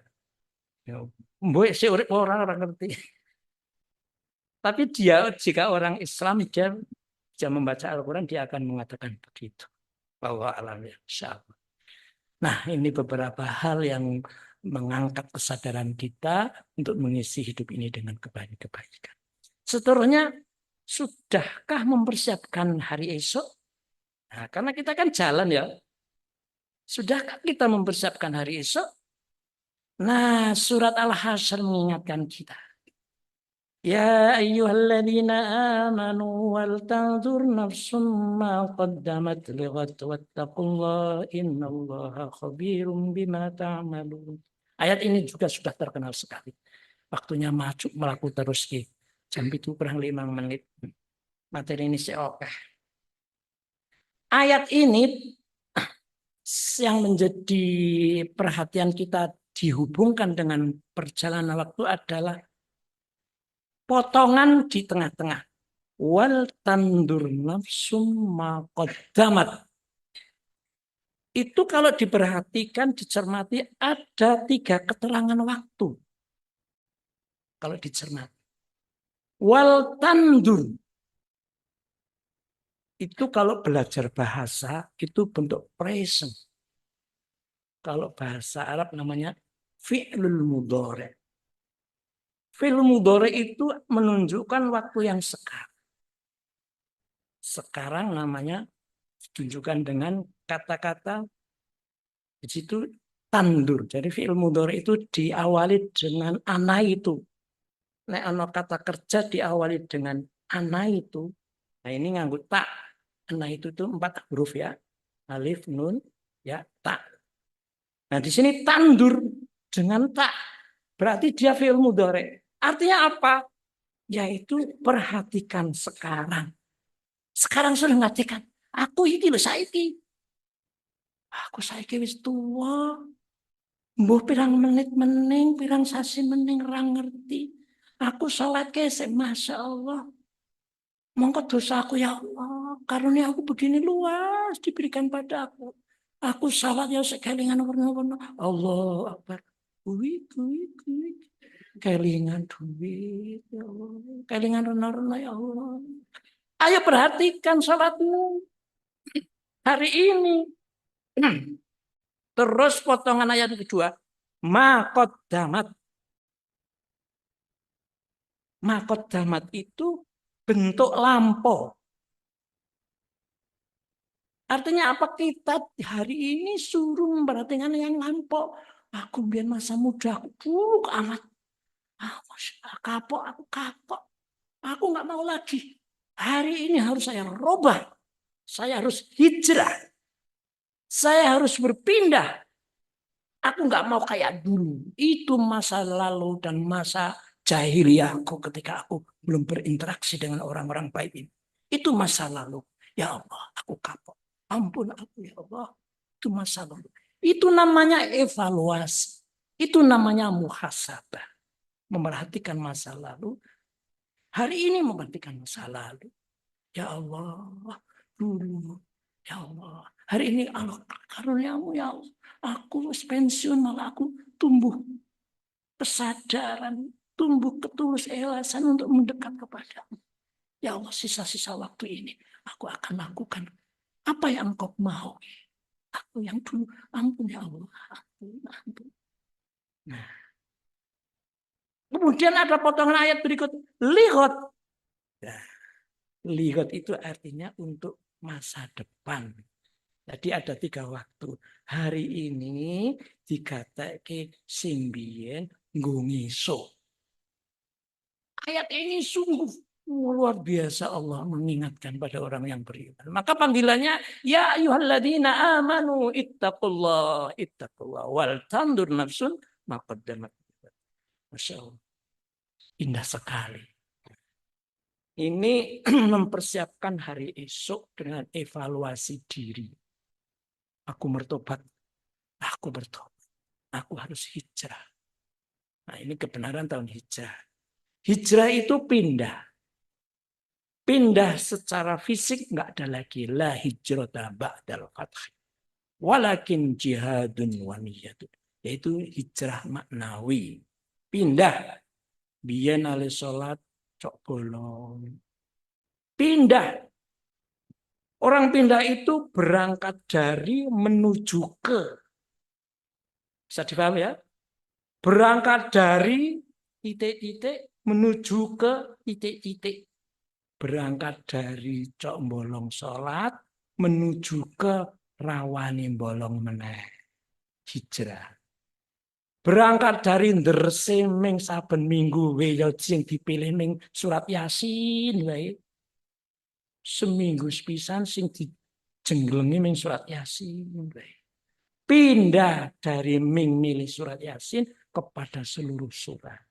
Mbok sih orang ngerti. Tapi dia jika orang Islam dia membaca Al-Quran dia akan mengatakan begitu. Bahwa alam ya insyaallah. Nah ini beberapa hal yang mengangkat kesadaran kita untuk mengisi hidup ini dengan kebaikan. Seterusnya, sudahkah mempersiapkan hari esok? Nah, karena kita kan jalan ya. Sudahkah kita mempersiapkan hari esok? Nah, surat Al-Hasyr mengingatkan kita. Ya ayyuhalladzina amanu wal tanzur nafsum ma qaddamat lighad wattaqullaha innallaha khabirum bima ta'malun. Ayat ini juga sudah terkenal sekali. Waktunya maju melaku terus ki. Jam itu kurang 5 menit. Materi ini saya oke. Ayat ini yang menjadi perhatian kita dihubungkan dengan perjalanan waktu adalah potongan di tengah-tengah. Wal tandur nafsum ma qaddamat. Itu kalau diperhatikan, dicermati ada 3 keterangan waktu. Kalau dicermati. Wal tandur. Itu kalau belajar bahasa, itu bentuk present. Kalau bahasa Arab namanya fi'lul mudhari. Fi'l mudhari itu menunjukkan waktu yang sekarang. Sekarang namanya ditunjukkan dengan kata-kata di situ tandur. Jadi fi'il mudhari itu diawali dengan ana itu. Nek ana kata kerja diawali dengan ana itu. Nah ini nganggo tak. Ana itu tuh 4 huruf ya. Alif, nun, ya, tak. Nah di sini tandur dengan tak. Berarti dia fi'il mudhari. Artinya apa? Yaitu perhatikan sekarang. Sekarang sudah ngertikan. Aku iki lho saiki. Aku saiki wis tua. Mbuh pirang menit mening, pirang sasi mening ra ngerti. Aku salat kesek, Masya Allah. Mongko dosaku ya Allah. Karunia aku begini luas diberikan pada aku. Aku salat ya sekelingan warna-warna. Allah Akbar. Kuwi. Kelingan duit ya Allah. Kelingan rena-rena ya Allah. Ayo perhatikan salatmu hari ini. Terus potongan ayat kedua. Makodamat. Makodamat itu bentuk lampau. Artinya apa? Kita hari ini suruh memperhatikan yang lampau. Aku biar masa muda aku buruk amat. Aku kapok. Aku nggak mau lagi. Hari ini harus saya robah. Saya harus hijrah. Saya harus berpindah. Aku nggak mau kayak dulu. Itu masa lalu dan masa jahiliyahku ketika aku belum berinteraksi dengan orang-orang baik ini. Itu masa lalu. Ya Allah, aku kapok. Ampun aku ya Allah. Itu masa lalu. Itu namanya evaluasi. Itu namanya muhasabah. Memerhatikan masa lalu. Hari ini memperhatikan masa lalu. Ya Allah, dulu. Ya Allah, hari ini Allah karuniamu ya Allah. Aku pensiun malah aku tumbuh kesadaran, tumbuh ketulus ikhlasan untuk mendekat kepadamu. Ya Allah, sisa-sisa waktu ini aku akan lakukan apa yang engkau mau. Aku yang dulu, ampun ya Allah, ampun. Nah, kemudian ada potongan ayat berikut, lihat. Nah, lihat itu artinya untuk masa depan. Jadi ada 3 waktu. Hari ini dikatakan sing biyen nggo ngisuk. Ayat ini sungguh luar biasa Allah mengingatkan pada orang yang beriman. Maka panggilannya ya ayyuhalladzina amanu ittaqullah wal tandur nafsun ma qaddamat. Masya Allah. Indah sekali. Ini mempersiapkan hari esok dengan evaluasi diri. Aku bertobat, aku harus hijrah. Nah ini kebenaran tahun hijrah. Hijrah itu pindah. Pindah secara fisik nggak ada lagi. La hijrata ba'dal fath. Walakin jihadun wa niyatun. Yaitu hijrah maknawi. Pindah. Biyen ale salat cok bolong. Pindah. Orang pindah itu berangkat dari menuju ke. Bisa dipahami ya? Berangkat dari titik-titik menuju ke titik-titik. Berangkat dari cok bolong sholat menuju ke rawani bolong meneh. Hijrah. Berangkat dari nderseming saben minggu ya sing dipilih ning surat Yasin wae. Seminggu sepisan sing dijenglengi ning surat Yasin wae. Pindah dari milih surat Yasin kepada seluruh surat.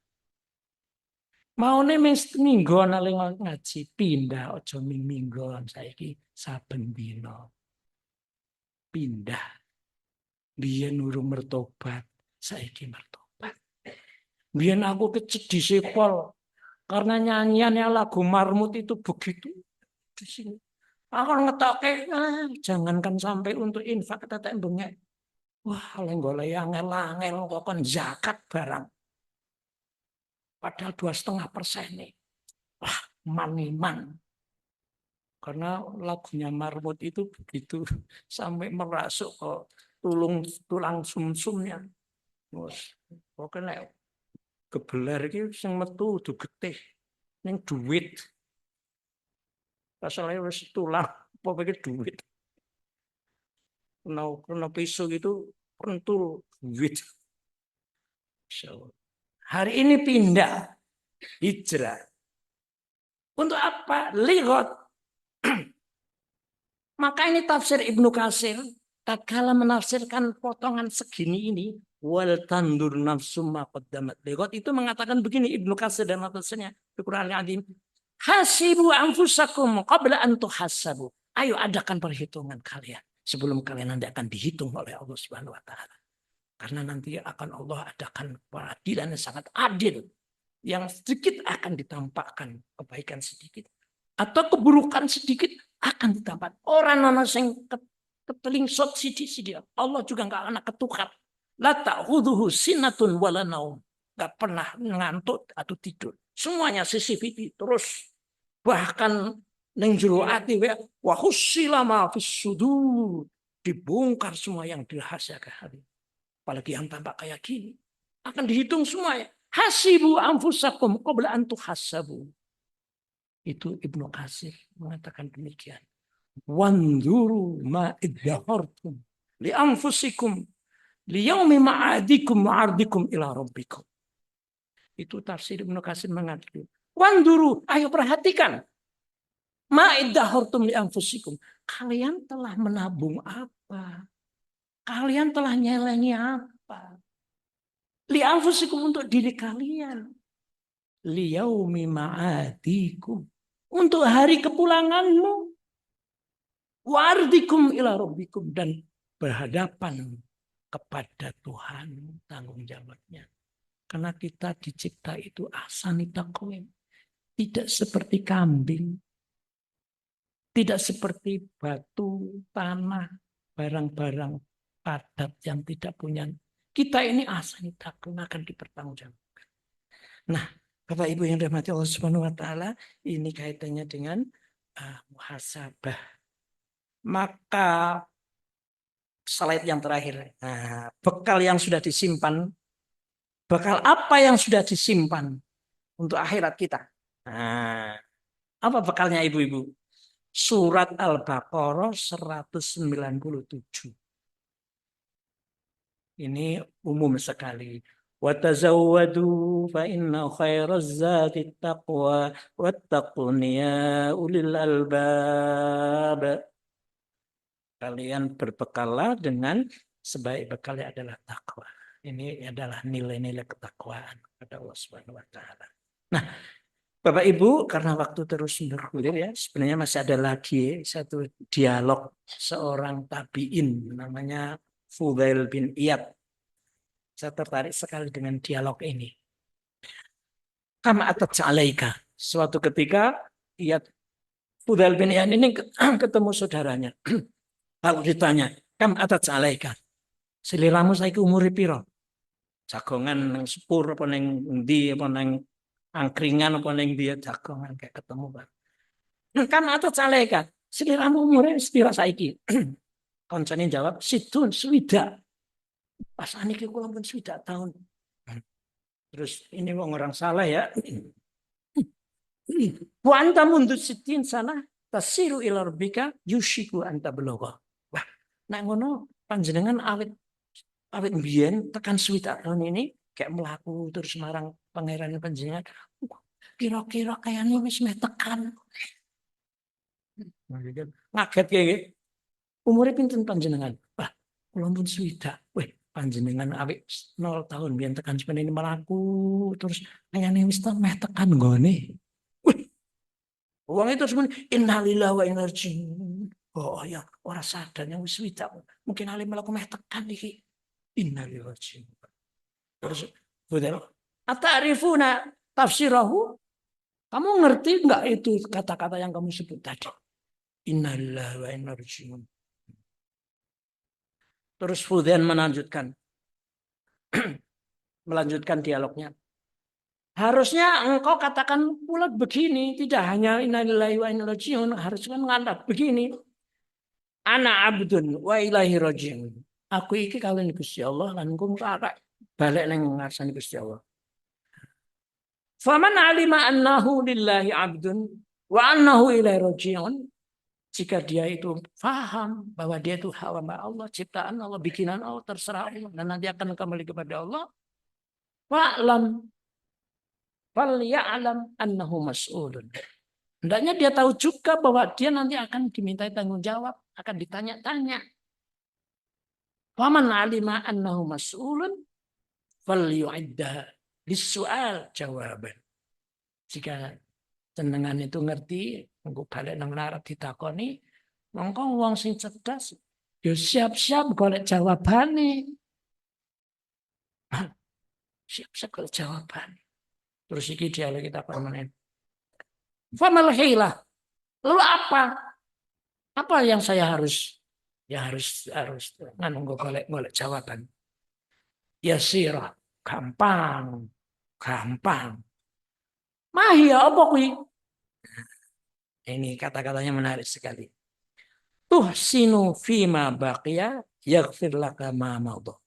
Mau nih minggon ale ngaji pindah aja minggon saiki saben dina. Pindah. Biyen urung mertobat, saiki mertobat. Biyen aku kecedhi sepol karena nyanyiannya lagu Marmut itu begitu di sini. Aku ngetoke jangankan sampai untuk infak tetek bengek. Wah, oleh golek angel-angel kok kon zakat barang. Padahal 2,5% nih. Wah, man. Karena lagunya Marmut itu begitu sampai merasuk ke tulang sumsumnya. Pokoknya gebeler iki sing metu udah getih ning duit. Pasale wis tulang apa pikir duit. kena pisau gitu, pentul, gitu. So, hari ini pindah, hijrah. Untuk apa? Lihat. Maka ini tafsir Ibnu Katsir tatkala menafsirkan potongan segini ini, wal tandur nafsum ma qaddamat lihat, itu mengatakan begini Ibnu Katsir dan tafsirnya di Quran Al-Azim. Hasibu anfusakum qabla an tuhasabu. Ayo adakan perhitungan kalian sebelum kalian nanti akan dihitung oleh Allah Subhanahu wa taala. Karena nanti akan Allah adakan peradilan yang sangat adil. Yang sedikit akan ditampakkan kebaikan sedikit atau keburukan sedikit akan ditampak. Orang nana sing ketelingsot sidik-sidik. Allah juga nggak akan ketukar. La ta'khudhuhu sinatun wala naum. Nggak pernah ngantuk atau tidur. Semuanya CCTV terus. Bahkan ning jero ati wa hussila ma fis sudur. Dibongkar semua yang dirahasiakan hati. Apalagi yang tampak kayak gini. Akan dihitung semuanya. Hasibu anfusakum qabla an tuhasabu. Itu Ibnu Katsir mengatakan demikian. Wanzuru ma idzahartum li anfusikum li yaumi ma'adikum ma'ardikum ila rabbikum. Itu tafsir Ibnu Katsir mengatakan. Wanzuru, ayo perhatikan. Ma idzahartum li anfusikum. Kalian telah menabung apa? Kalian telah nyelengi apa? Li anfusikum, untuk diri kalian. Li yaumi ma'adikum, untuk hari kepulanganmu. Wardikum ila rabbikum, dan berhadapan kepada Tuhan, tanggung jawabnya. Karena kita dicipta itu ahsani taqwim. Tidak seperti kambing. Tidak seperti batu, tanah, barang-barang padat yang tidak punya. Kita ini ahsani taqwim, akan dipertanggungjawabkan. Nah, Bapak Ibu yang dirahmati Allah Subhanahu wa taala, ini kaitannya dengan muhasabah. Maka slide yang terakhir. Nah, bekal yang sudah disimpan, bekal apa yang sudah disimpan untuk akhirat kita? Nah, apa bekalnya Ibu-ibu? Surat Al-Baqarah 197. Ini umum sekali. وَتَزَوَّدُوا فَإِنَّ خَيْرَ الزَّادِ التَّقْوَى وَاتَّقُونِ يَا أُولِي الْأَلْبَابِ. Kalian berbekallah dengan sebaik bekalnya adalah takwa. Ini adalah nilai-nilai ketakwaan kepada Allah Subhanahu wa taala. Nah, Bapak Ibu, karena waktu terus bergulir ya, sebenarnya masih ada lagi satu dialog seorang tabi'in namanya Fudail bin Iyad. Saya tertarik sekali dengan dialog ini. Kama atat alaika. Suatu ketika Iyad, Fudail bin Iyad ini ketemu saudaranya. Lalu ditanya, kam atat alaika. Seliramu saiki umure piro? Jagongan nang sepur apa nang endi apa nang angkringan apa nang dia jagongan kayak ketemu Pak. Kam atat alaika. Seliramu umure piro saiki? Koncone jawab, sidun swida. Pas aniki kula pun swida tahun. Terus ini wong orang salah ya. Wa anta mundu sitin sana tasiru ila rabbika yushiku anta belogha. Wah, nek ngono panjenengan awit mbiyen tekan swidak tahun ini kayak melaku terus marang pangeran panjenengan. Kira-kira kayaknya wis meh tekan. Ngaget kayak umure pinten panjenengan? Wah, kula pun swidak. Weh, panjenengan awit 0 tahun biyen tekan sepenene melaku terus kayaknya wis meh tekan nggone. Uang itu semuanya innalillahi wa inna ilaihi raji'un. Oh ya, orang sadar yang wis widak. Mungkin alim melaku meh tekan iki. Innalillahi wa inna ilaihi raji'un. Terus betul. Ata'rifuna tafsirahu? Kamu ngerti enggak itu kata-kata yang kamu sebut tadi? Innalillahi wa inna ilaihi raji'un. Terus Fudail melanjutkan dialognya. Harusnya engkau katakan pula begini, tidak hanya innalillahi wa inna ilaihi raji'un, harusnya mengatakan begini. Ana abdun wa ilaihi raji'un. Aku iki kawin Gusti Allah lan engko arek balik nang ngarsane Gusti Allah. Faman alima annahu lillahi abdun wa annahu ilaihi raji'un. Jika dia itu paham bahwa dia itu hamba Allah, ciptaan Allah, bikinan Allah, terserah Allah, dan nanti akan kembali kepada Allah, fa'lam falya'lam annahu mas'ulun. Hendaknya dia tahu juga bahwa dia nanti akan dimintai tanggung jawab, akan ditanya-tanya. Faman alima annahu mas'ulun falyu'idda lis-su'al jawaban. Jika jenengan itu ngerti, engko balik nang larat ditakoni, mongko wong sing cerdas yo siap-siap golek jawabane. Siap-siap golek jawabane. Terus iki dialog kita permanen. Famal hilah. Lalu apa? Apa yang saya harus nganu golek jawaban. Yasirah, gampang. Gampang. Mahia apa kuwi? Ini kata-katanya menarik sekali. Tuhsinu fima baqiya yaghfir laka ma madha.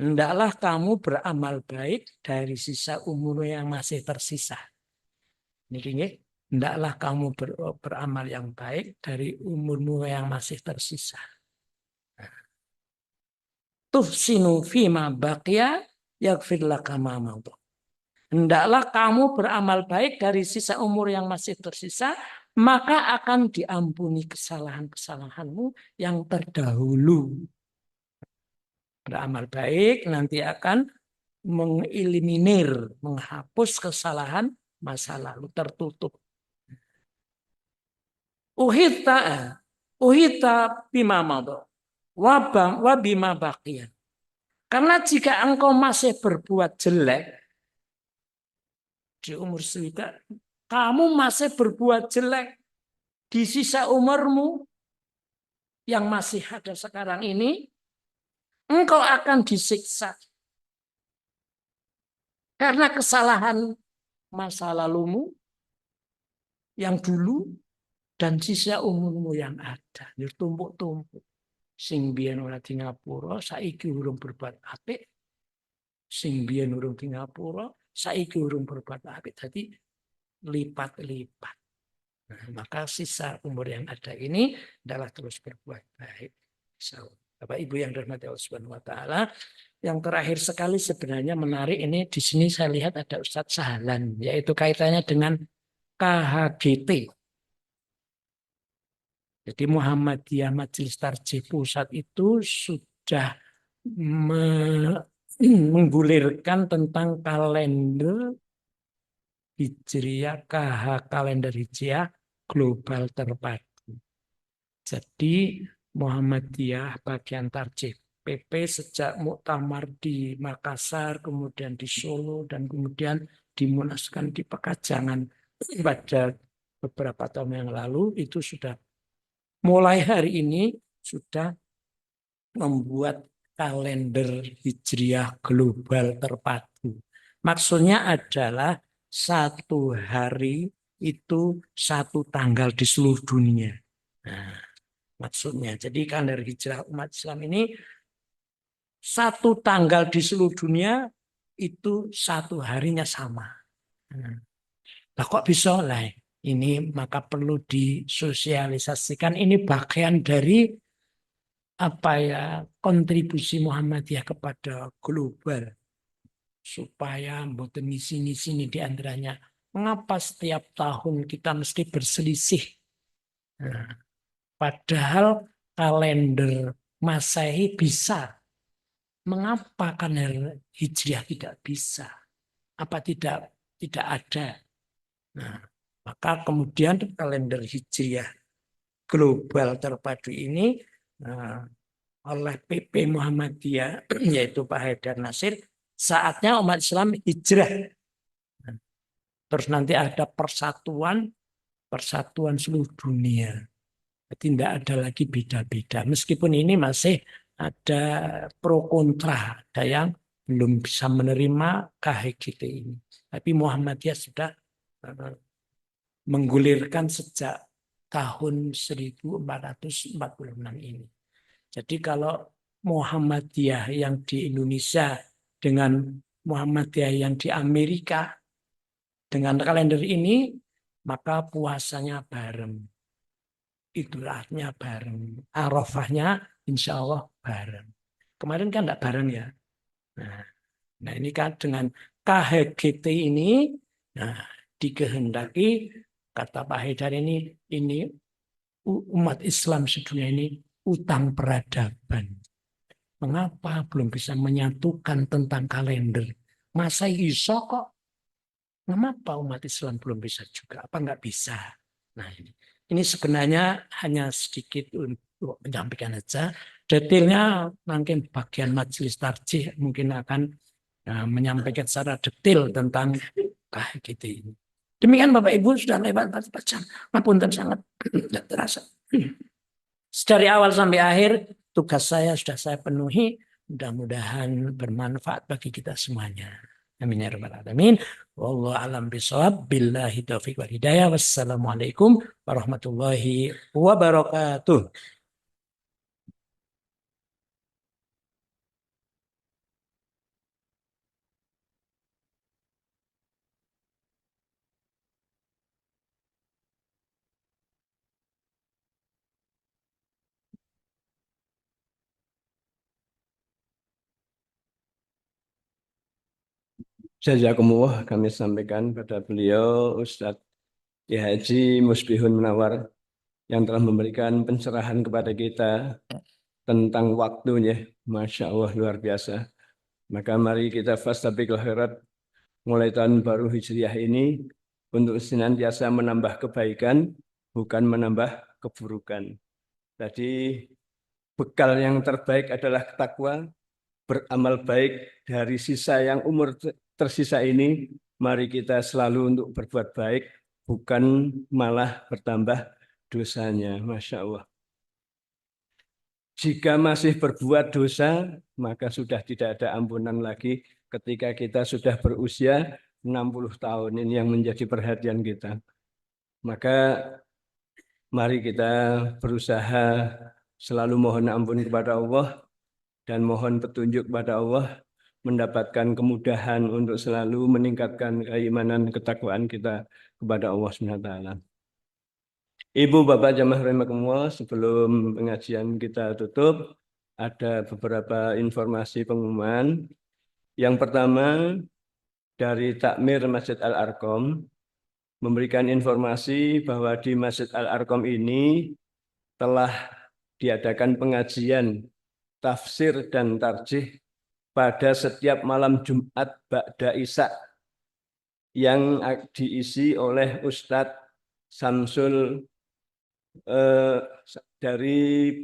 Hendaklah kamu beramal baik dari sisa umur yang masih tersisa. Niki nggih, hendaklah kamu beramal yang baik dari umurmu yang masih tersisa. Tuhsinu fima baqiya yaghfir laka ma madha. Hendaklah kamu beramal baik dari sisa umur yang masih tersisa, maka akan diampuni kesalahan-kesalahanmu yang terdahulu. Beramal baik nanti akan mengeliminir, menghapus kesalahan masa lalu, tertutup. Uhita bima madha wa bima baqiya. Karena jika engkau masih berbuat jelek di umur sekitar, kamu masih berbuat jelek di sisa umurmu yang masih ada sekarang ini, engkau akan disiksa karena kesalahan masa lalumu yang dulu dan sisa umurmu yang ada. Tumpuk-tumpuk. Sing biyen ora di ngapura, saiki urung berbuat apik. Sing biyen urung di ngapura, saiki urung berbuat apik. Jadi lipat-lipat. Nah, maka sisa umur yang ada ini adalah terus berbuat baik. Bapak Ibu yang dirahmati Allah Subhanahu wa taala, yang terakhir sekali sebenarnya menarik ini di sini saya lihat ada Ustadz Sahlan, yaitu kaitannya dengan KHGT. Jadi Muhammadiyah Majelis Tarjih Pusat itu sudah menggulirkan tentang kalender Hijriah, kalender Hijriah global terpadu. Jadi Muhammadiyah bagian Tarjih PP sejak muktamar di Makassar, kemudian di Solo, dan kemudian dimunaskan di Pekajangan pada beberapa tahun yang lalu, itu sudah mulai hari ini sudah membuat kalender Hijriah global terpadu. Maksudnya adalah satu hari itu satu tanggal di seluruh dunia. Nah, maksudnya, jadi kalender Hijrah umat Islam ini satu tanggal di seluruh dunia itu satu harinya sama. Nah, kok bisa lah? Ini maka perlu disosialisasikan. Ini bagian dari apa ya, kontribusi Muhammadiyah kepada global, supaya mboten sini di antaranya. Mengapa setiap tahun kita mesti berselisih? Nah, padahal kalender Masehi bisa. Mengapa kalender Hijriah tidak bisa? Apa tidak ada? Nah, maka kemudian kalender Hijriah global terpadu ini oleh PP Muhammadiyah yaitu Pak Haidar Nasir, saatnya umat Islam hijrah. Terus nanti ada persatuan seluruh dunia. Jadi tidak ada lagi beda-beda. Meskipun ini masih ada pro kontra, ada yang belum bisa menerima KHGT ini. Tapi Muhammadiyah sudah menggulirkan sejak tahun 1446 ini. Jadi kalau Muhammadiyah yang di Indonesia dengan Muhammadiyah yang di Amerika dengan kalender ini, maka puasanya bareng. Idul-Adhanya bareng. Arafahnya insya Allah bareng. Kemarin kan enggak bareng ya. Nah, ini kan dengan KHGT ini, nah, dikehendaki, kata Pak Haidar ini umat Islam sedunia ini utang peradaban. Mengapa belum bisa menyatukan tentang kalender? Masa iso kok? Mengapa umat Islam belum bisa juga? Apa enggak bisa? Nah, ini sebenarnya hanya sedikit untuk menyampaikan saja. Detailnya mungkin bagian majelis tarjih mungkin akan menyampaikan secara detail tentang KHGT ini. Demikian Bapak Ibu sudah lewat 4 jam. Ngapunten sangat tidak terasa. Dari awal sampai akhir tugas saya sudah saya penuhi. Mudah-mudahan bermanfaat bagi kita semuanya. Amin ya rabbal alamin. Wallahu alam bisawab. Billahi taufiq wal hidayah. Wassalamualaikum warahmatullahi wabarakatuh. Jazakumullah kami sampaikan pada beliau Ustadz Kiai Haji Musbihun Munawar yang telah memberikan pencerahan kepada kita tentang waktunya. Masya Allah luar biasa. Maka mari kita fastabiqul khairat mulai tahun baru Hijriah ini untuk senantiasa menambah kebaikan, bukan menambah keburukan. Jadi bekal yang terbaik adalah takwa, beramal baik dari sisa yang umur tersisa ini. Mari kita selalu untuk berbuat baik, bukan malah bertambah dosanya. Masya Allah. Jika masih berbuat dosa, maka sudah tidak ada ampunan lagi ketika kita sudah berusia 60 tahun. Ini yang menjadi perhatian kita. Maka mari kita berusaha selalu mohon ampun kepada Allah dan mohon petunjuk kepada Allah, mendapatkan kemudahan untuk selalu meningkatkan keimanan ketakwaan kita kepada Allah SWT. Ibu Bapak jamaah rahimakumullah, sebelum pengajian kita tutup, ada beberapa informasi pengumuman. Yang pertama, dari Takmir Masjid Al-Arqam memberikan informasi bahwa di Masjid Al-Arqam ini telah diadakan pengajian tafsir dan tarjih pada setiap malam Jumat Ba'da Isya yang diisi oleh Ustadz Samsul dari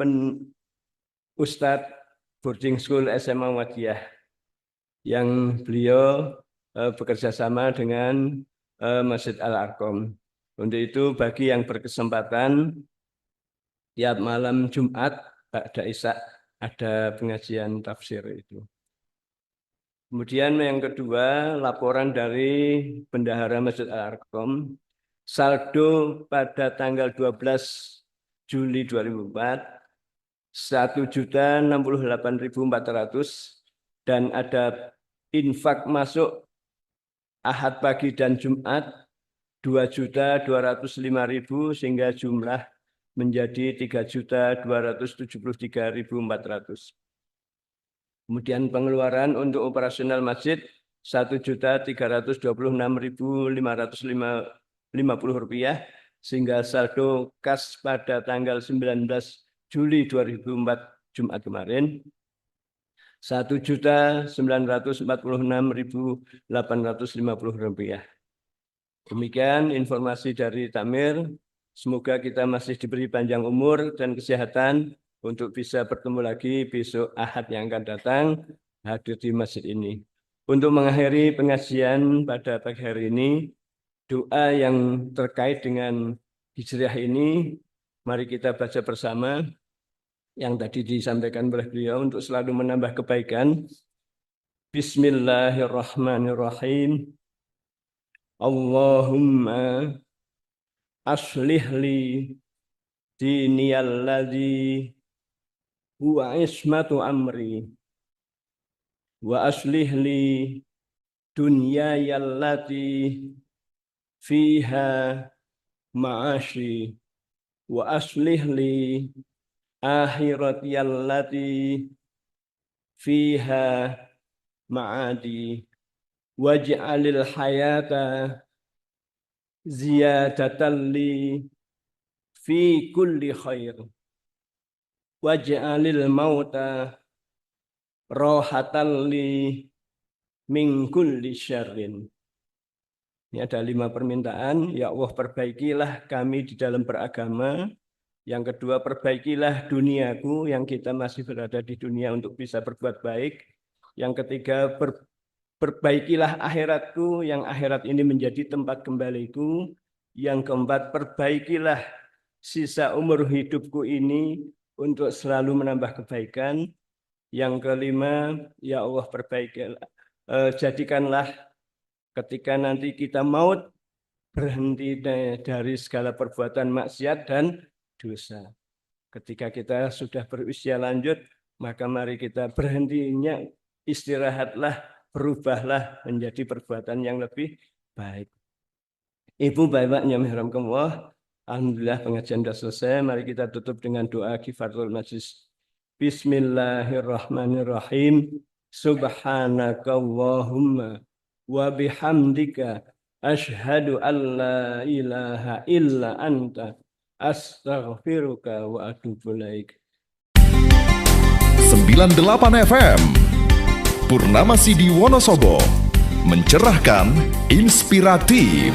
Ustadz Boarding School SMA Wadiyah yang beliau bekerja sama dengan Masjid Al-Arqam. Untuk itu bagi yang berkesempatan tiap malam Jumat Ba'da Isya ada pengajian tafsir itu. Kemudian yang kedua, laporan dari Bendahara Masjid Al-Arqam, saldo pada tanggal 12 Juli 2004, 1.068.400 dan ada infak masuk Ahad pagi dan Jumat 2.205.000 sehingga jumlah menjadi 3.273.400. Kemudian pengeluaran untuk operasional masjid 1.326.550 rupiah sehingga saldo kas pada tanggal 19 Juli 2004 Jumat kemarin 1.946.850 rupiah. Demikian informasi dari Takmir. Semoga kita masih diberi panjang umur dan kesehatan untuk bisa bertemu lagi besok Ahad yang akan datang hadir di masjid ini. Untuk mengakhiri pengajian pada pagi hari ini, doa yang terkait dengan hijrah ini, mari kita baca bersama yang tadi disampaikan oleh beliau untuk selalu menambah kebaikan. Bismillahirrahmanirrahim. Allahumma aslih li diniyalladzi huwa ismatu amri wa aslih li dunyayallati fiha ma'ashi wa aslih li akhirati allati fiha ma'adi waj'alil hayata ziyadatan li fi kulli khair waj'alil mauta rohatan li min kulli syarrin. Ini ada 5 permintaan. Ya Allah, perbaikilah kami di dalam beragama. Yang kedua, perbaikilah duniaku yang kita masih berada di dunia untuk bisa berbuat baik. Yang ketiga, perbaikilah akhiratku yang akhirat ini menjadi tempat kembaliku. Yang keempat, perbaikilah sisa umur hidupku ini untuk selalu menambah kebaikan. Yang kelima, ya Allah, perbaikilah, jadikanlah ketika nanti kita maut berhenti dari segala perbuatan maksiat dan dosa. Ketika kita sudah berusia lanjut, maka mari kita berhentinya, istirahatlah, berubahlah menjadi perbuatan yang lebih baik. Ibu bapak yang dirahmati, alhamdulillah pengajian sudah selesai. Mari kita tutup dengan doa kifaratul majlis. Bismillahirrahmanirrahim. Subhanakallahumma wa bihamdika asyhadu an la ilaha illa anta astaghfiruka wa atubu ilaik. 98 FM Purnama Sidi Wonosobo, mencerahkan, inspiratif.